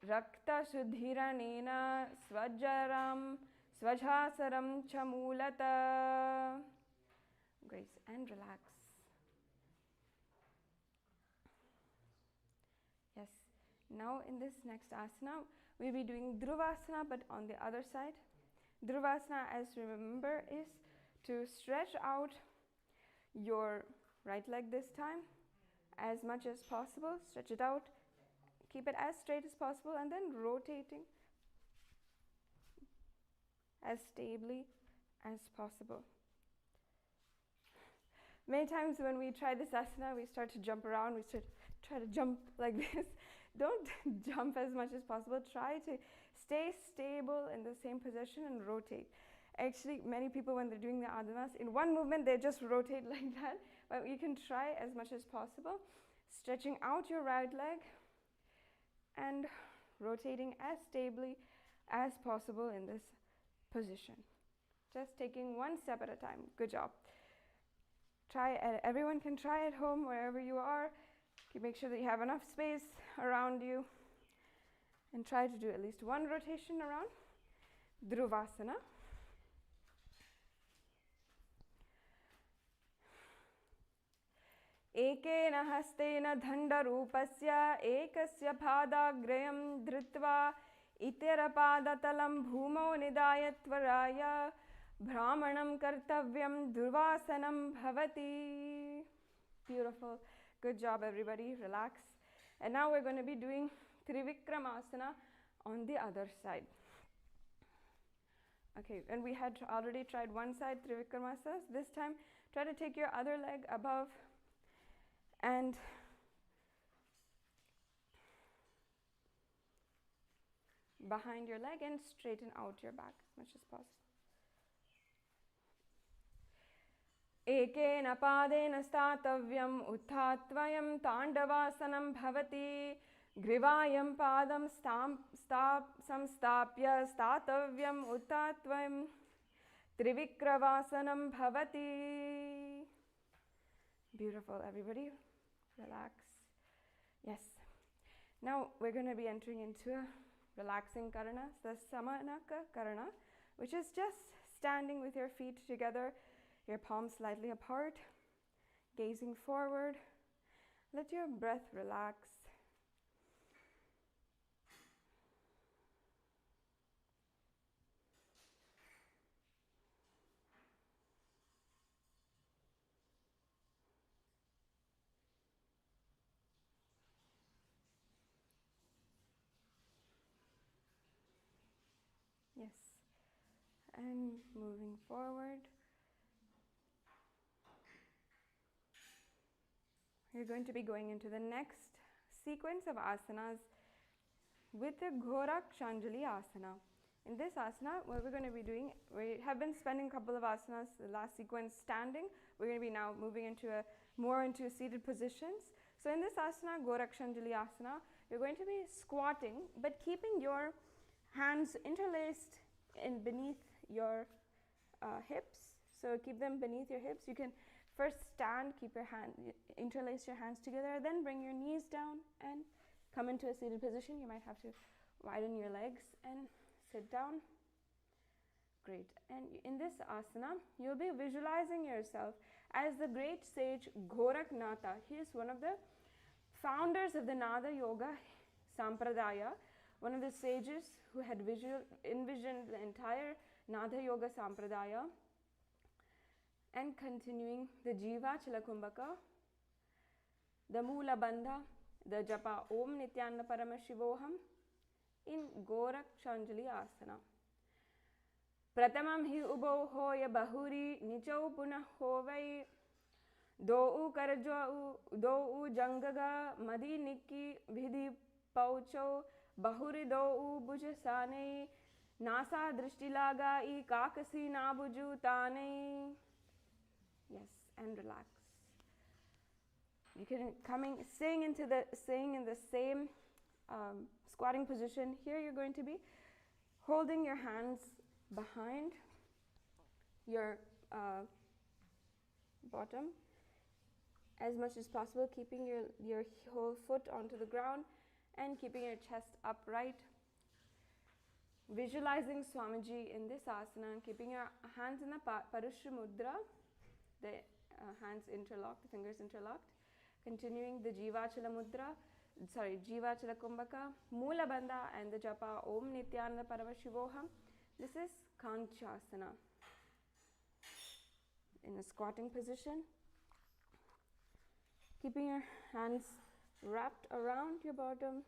Rakta Sudhiranena Svajhasaram Chamulata. Grace and relax. Yes. Now in this next asana, we'll be doing Dhruvasana, but on the other side. Dhruvasana, as remember, is to stretch out your right leg this time as much as possible. Stretch it out. Keep it as straight as possible, and then rotating as stably as possible. Many times when we try this asana, we start to jump around, we try to jump like this. Don't jump as much as possible. Try to stay stable in the same position and rotate. Actually, many people, when they're doing the asanas, in one movement, they just rotate like that. But you can try as much as possible, stretching out your right leg and rotating as stably as possible in this position. Just taking one step at a time. Good job. Everyone can try at home, wherever you are. Make sure that you have enough space around you, and try to do at least one rotation around Dhruvasana. Ekena hastena dhandarupasya ekasya padagrayam dhritva itirapadatam bhumau nidayatvaraya brahmanam kartavyam dhruvasanam bhavati. Beautiful. Good job, everybody. Relax. And now we're going to be doing Trivikramasana on the other side. Okay, and we had already tried one side Trivikramasana. This time, try to take your other leg above and behind your leg and straighten out your back as much as possible. Ekena padena statavyam utthatvayam tandavasanam bhavati grivayam padam samstapya statavyam utthatvayam trivikravasanam bhavati. Beautiful, everybody. Relax. Yes. Now we're going to be entering into a relaxing karana, the samanaka karana, which is just standing with your feet together, your palms slightly apart, gazing forward. Let your breath relax. Yes. And moving forward. We're going to be going into the next sequence of asanas with the Gorakshanjali asana. In this asana, what we're going to be doing, we have been spending a couple of asanas, the last sequence standing. We're going to be now moving into more into seated positions. So in this asana, Gorakshanjali asana, you're going to be squatting, but keeping your hands interlaced in beneath your hips. So keep them beneath your hips. You can first stand, interlace your hands together, then bring your knees down and come into a seated position. You might have to widen your legs and sit down. Great. And in this asana, you'll be visualizing yourself as the great sage Goraknatha. He is one of the founders of the Nada Yoga Sampradaya, one of the sages who had envisioned the entire Nada Yoga Sampradaya, and continuing the Jiva Chilakumbhaka, the Mula Bandha, the Japa Om Nithyananda Paramashivoham in Gorakshanjali Asana. Pratamam hi ubo hoya bahuri nichau punah hovai dou karjo dou jangaga madi nikki vidhi paucho bahuri dou bujasane nasa drishtilaga I kakasi nabuju tane. Yes, and relax. You can staying in the same squatting position. Here you're going to be holding your hands behind your bottom as much as possible, keeping your whole foot onto the ground and keeping your chest upright. Visualizing Swamiji in this asana, keeping your hands in the Parusha Mudra, the hands interlocked, the fingers interlocked. Continuing the Jivachala Kumbhaka, Mula Bandha and the Japa Om Nithyananda Paramashivoham. This is Kanchasana. In a squatting position, keeping your hands wrapped around your bottom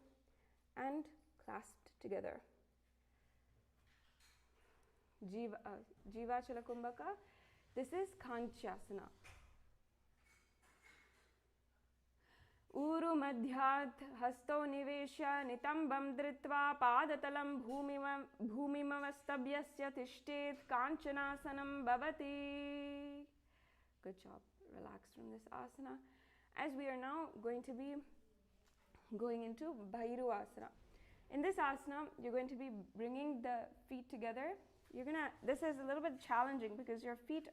and clasped together. Jivachala Kumbhaka. This is Kanchasana. Uru madhyat hasto nivesha nitambam dritva padatalam bhumimavastabhyasya tishtet kanchanasanam bhavati. Good job. Relax from this asana. As we are now going to be going into Bhairu asana. In this asana, you're going to be bringing the feet together. This is a little bit challenging because your feet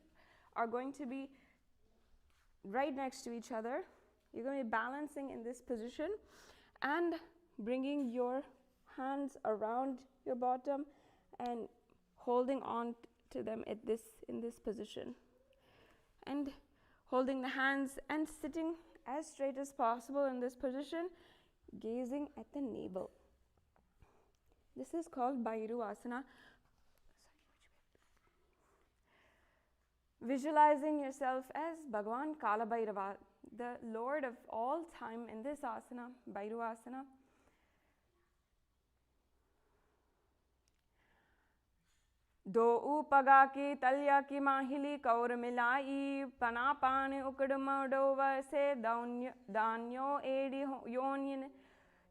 are going to be right next to each other. You're going to be balancing in this position and bringing your hands around your bottom and holding on to them in this position. And holding the hands and sitting as straight as possible in this position, gazing at the navel. This is called Bhairu asana. Visualizing yourself as Bhagavan Kala Bhairava, the Lord of all time in this asana, Bhairu asana. Do upaga ki talya ki mahili kaur milai panapane ukadumodova se danyo edi yonin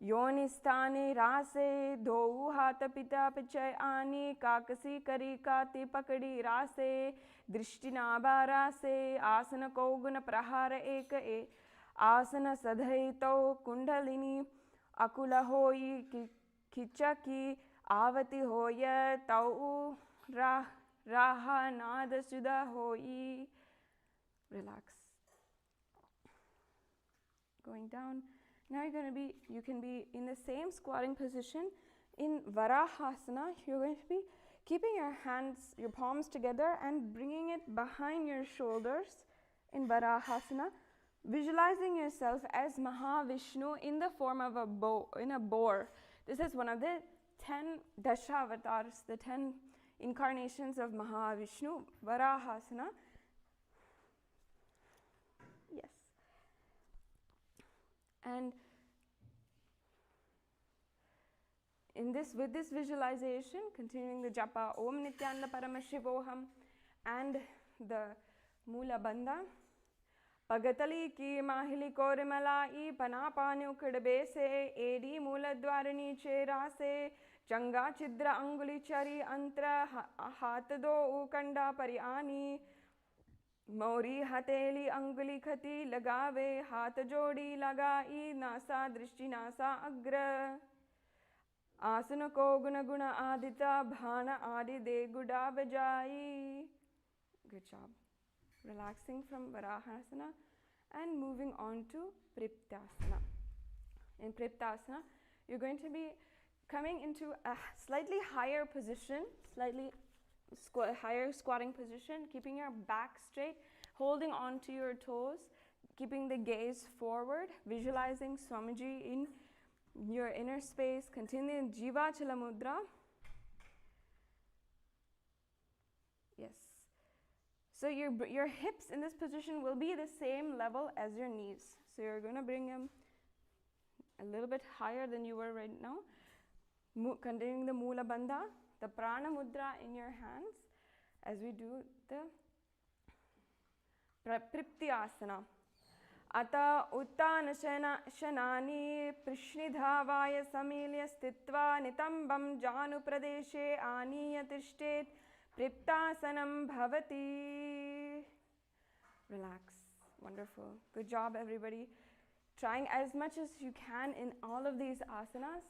Yonistane rase dou hata pita pichai ani kakasi karika te pakadi rase drishtinaba rase asana koguna prahara eka asana sadhaito kundalini akula hoi kichaki avati hoya tau raha nada sudha hoi. Relax. Going down. Now you can be in the same squatting position. In Varahasana, you're going to be keeping your palms together and bringing it behind your shoulders in Varahasana, visualizing yourself as Mahavishnu in the form of a boar. This is one of the 10 Dashavatars, the 10 incarnations of Mahavishnu, Varahasana. Yes. And with this visualization, continuing the japa Om Nithyananda Paramashivoham and the Mula Bandha. Pagatali ki mahili korimalai panapane ukadabese edi mula dwarani cherase changa chidra anguli chari antra hatado ukanda pariani Mauri hateli anguli khati lagave hat jodi lagai nasa drishti nasa agra asana ko guna guna adita bhana adi de guda bajai. Good job. Relaxing from Varahasana and moving on to Priptasana. In Priptasana, you're going to be coming into a slightly higher position, higher squatting position, keeping your back straight, holding on to your toes, keeping the gaze forward, visualizing Swamiji in your inner space. Continue in Jivachala Mudra. Yes. So your hips in this position will be the same level as your knees. So you're going to bring them a little bit higher than you were right now. Continuing the Mula Bandha, the Prana Mudra in your hands as we do the Pripti Asana. Ata Uttana Shanani Prishnidhavaya Samilya Stitva Nitambam Janu Pradeshe Aniya Tishtet Priptasanam Bhavati. Relax. Wonderful. Good job, everybody. Trying as much as you can in all of these asanas.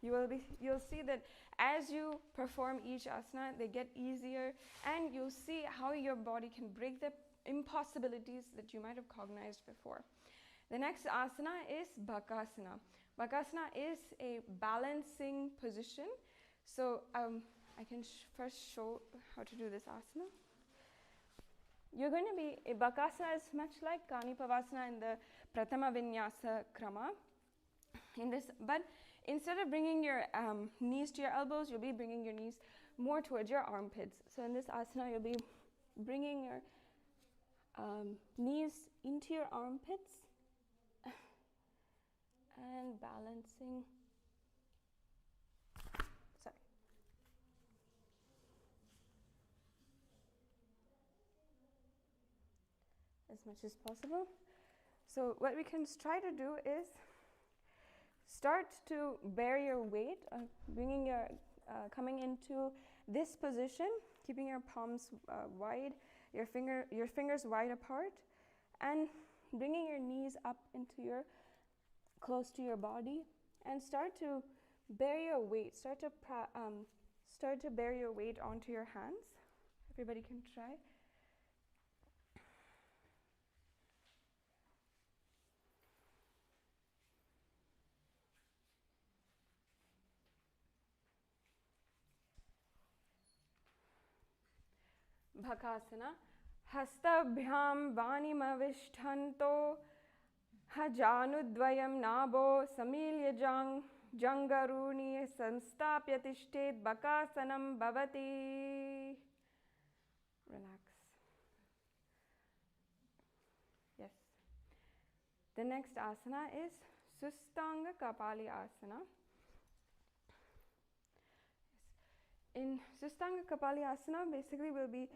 You'll see that as you perform each asana, they get easier, and you'll see how your body can break the impossibilities that you might have cognized before. The next asana is Bakasana. Bakasana is a balancing position. So I can first show how to do this asana. You're going to be, a Bakasana is much like Kanipavasana in the Prathama Vinyasa Krama. But instead of bringing your knees to your elbows, you'll be bringing your knees more towards your armpits. So in this asana, you'll be bringing your knees into your armpits and balancing. Sorry. As much as possible. So what we can try to do is start to bear your weight, bringing your, coming into this position, keeping your palms wide, your fingers wide apart, and bringing your knees up into close to your body, and start to bear your weight. Start to bear your weight onto your hands. Everybody can try. Bhakasana. Hastabhyam vanimavishtanto hajanudvayam nabo samilya jangaruni samstapya tishtet bhakasanam bhavati. Relax. Yes. The next asana is Sustanga Kapali Asana. In Sustanga Kapali Asana, basically we'll be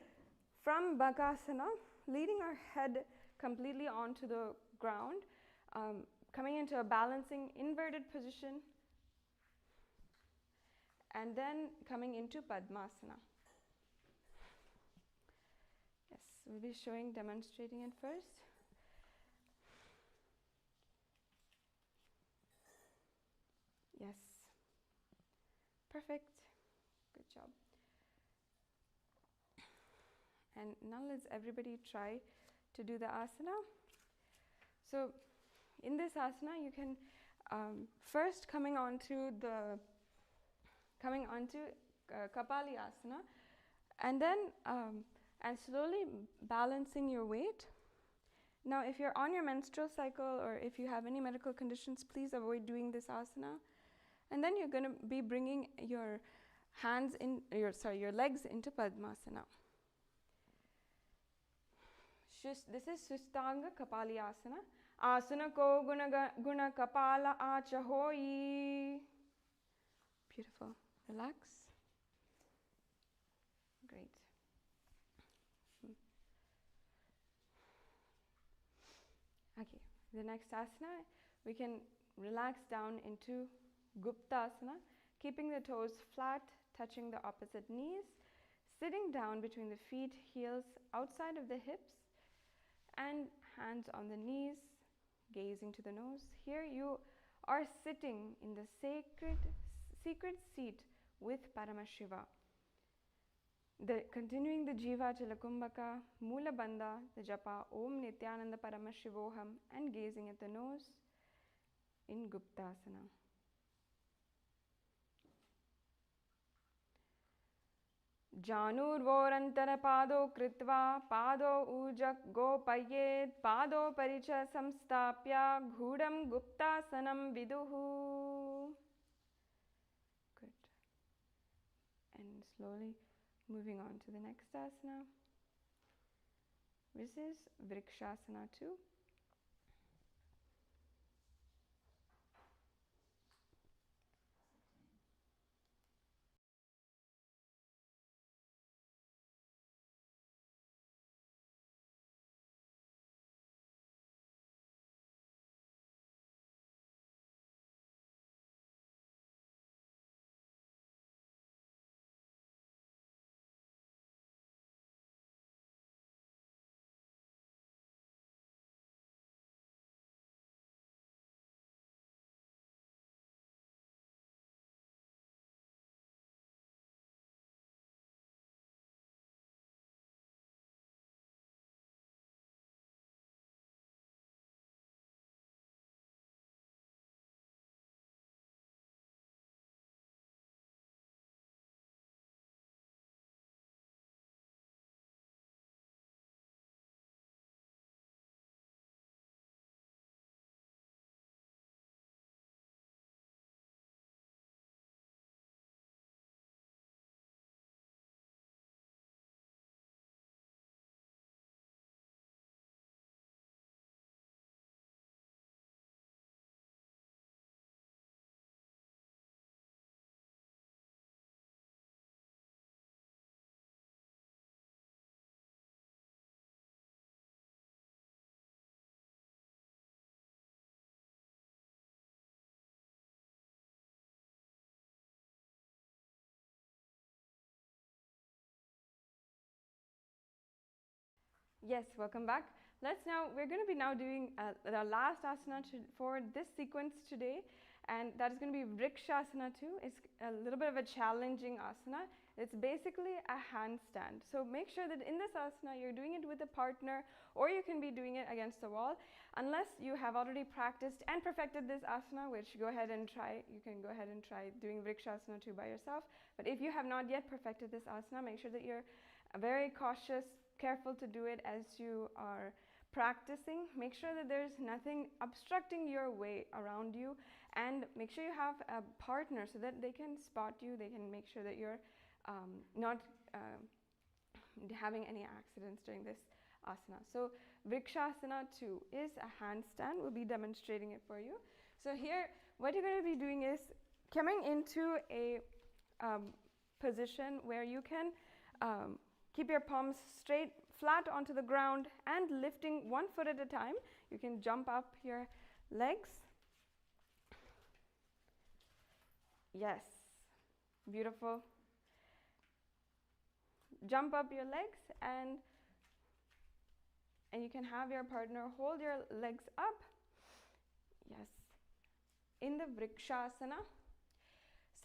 from Bakasana, leading our head completely onto the ground, coming into a balancing inverted position, and then coming into Padmasana. Yes, we'll be demonstrating it first. Yes. Perfect. Good job. And now let's everybody try to do the asana. So in this asana, you can first coming onto Kapali Asana, and then and slowly balancing your weight. Now, if you're on your menstrual cycle or if you have any medical conditions, please avoid doing this asana. And then you're going to be bringing your your legs into Padmasana. This is Sustanga Kapali Asana. Asana ko guna kapala achahoyi. Beautiful. Relax. Great. Okay. The next asana, we can relax down into Guptasana, keeping the toes flat, touching the opposite knees, sitting down between the feet, heels outside of the hips, and hands on the knees, gazing to the nose. Here you are sitting in the secret seat with Paramashiva. Continuing the Jiva Jalakumbhaka, Mula Bandha, the Japa Om Nithyananda Paramashivoham, and gazing at the nose in Guptasana. Janurvorantara pado kritva pado ujak gopayet pado paricha samstapya ghudam guptasanam viduhu. Good. And slowly moving on to the next asana. This is Vrikshasana 2. Yes, welcome back. We're going to be now doing the last asana for this sequence today, and that is going to be Vrikshasana 2. It's a little bit of a challenging asana. It's basically a handstand. So make sure that in this asana you're doing it with a partner, or you can be doing it against the wall. Unless you have already practiced and perfected this asana, which go ahead and try, you can go ahead and try doing Vrikshasana 2 by yourself. But if you have not yet perfected this asana, make sure that you're very cautious, careful to do it as you are practicing. Make sure that there's nothing obstructing your way around you, and make sure you have a partner so that they can spot you, they can make sure that you're not having any accidents during this asana. So Vrikshasana 2 is a handstand. We'll be demonstrating it for you. So here what you're going to be doing is coming into a position where you can keep your palms straight, flat onto the ground, and lifting one foot at a time. You can jump up your legs. Yes, beautiful. Jump up your legs, and you can have your partner hold your legs up. Yes, in the Vrikshasana.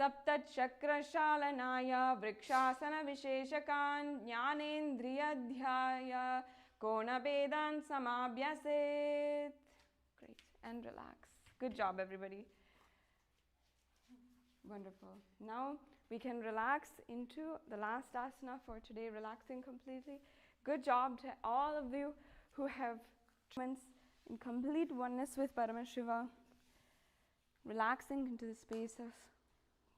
Saptachakrashalanaya Vrikshasana Visheshakan Jnanendriyadhyaya Konavedan Samabhyaset. Great, and relax. Good job, everybody. Wonderful. Now we can relax into the last asana for today, relaxing completely. Good job to all of you who have moments in complete oneness with Paramashiva, relaxing into the space of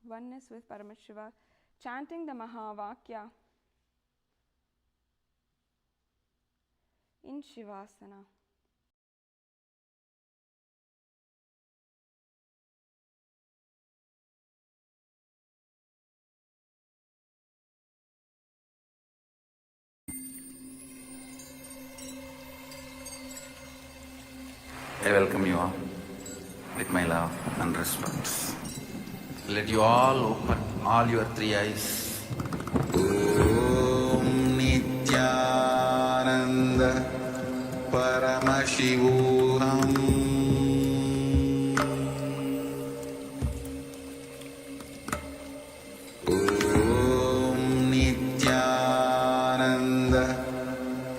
oneness with Paramashiva, chanting the Mahavakya in Shivasana. I welcome you all with my love and respect. Let you all open all your three eyes. Om Nithyananda Paramashivoham. Om Nithyananda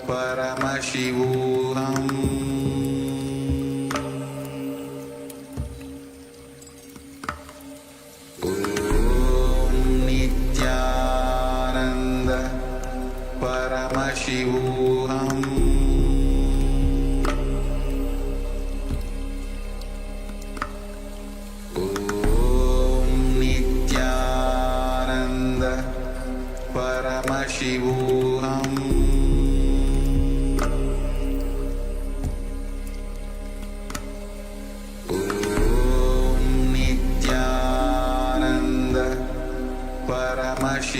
Paramashivoham. Paramashivoham. Om Nithyananda Paramashivoham.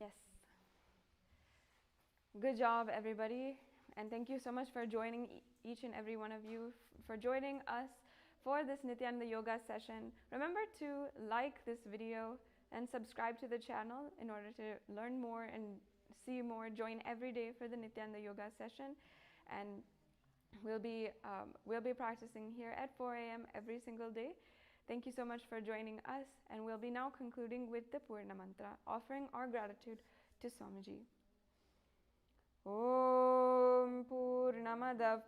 Yes. Good job, everybody. And thank you so much for joining each and every one of you for joining us for this Nithyananda Yoga session. Remember to like this video and subscribe to the channel in order to learn more and see more. Join every day for the Nithyananda Yoga session. And we'll be practicing here at 4 a.m. every single day. Thank you so much for joining us, and we'll be now concluding with the Purna Mantra, offering our gratitude to Swamiji. Om Purnamadav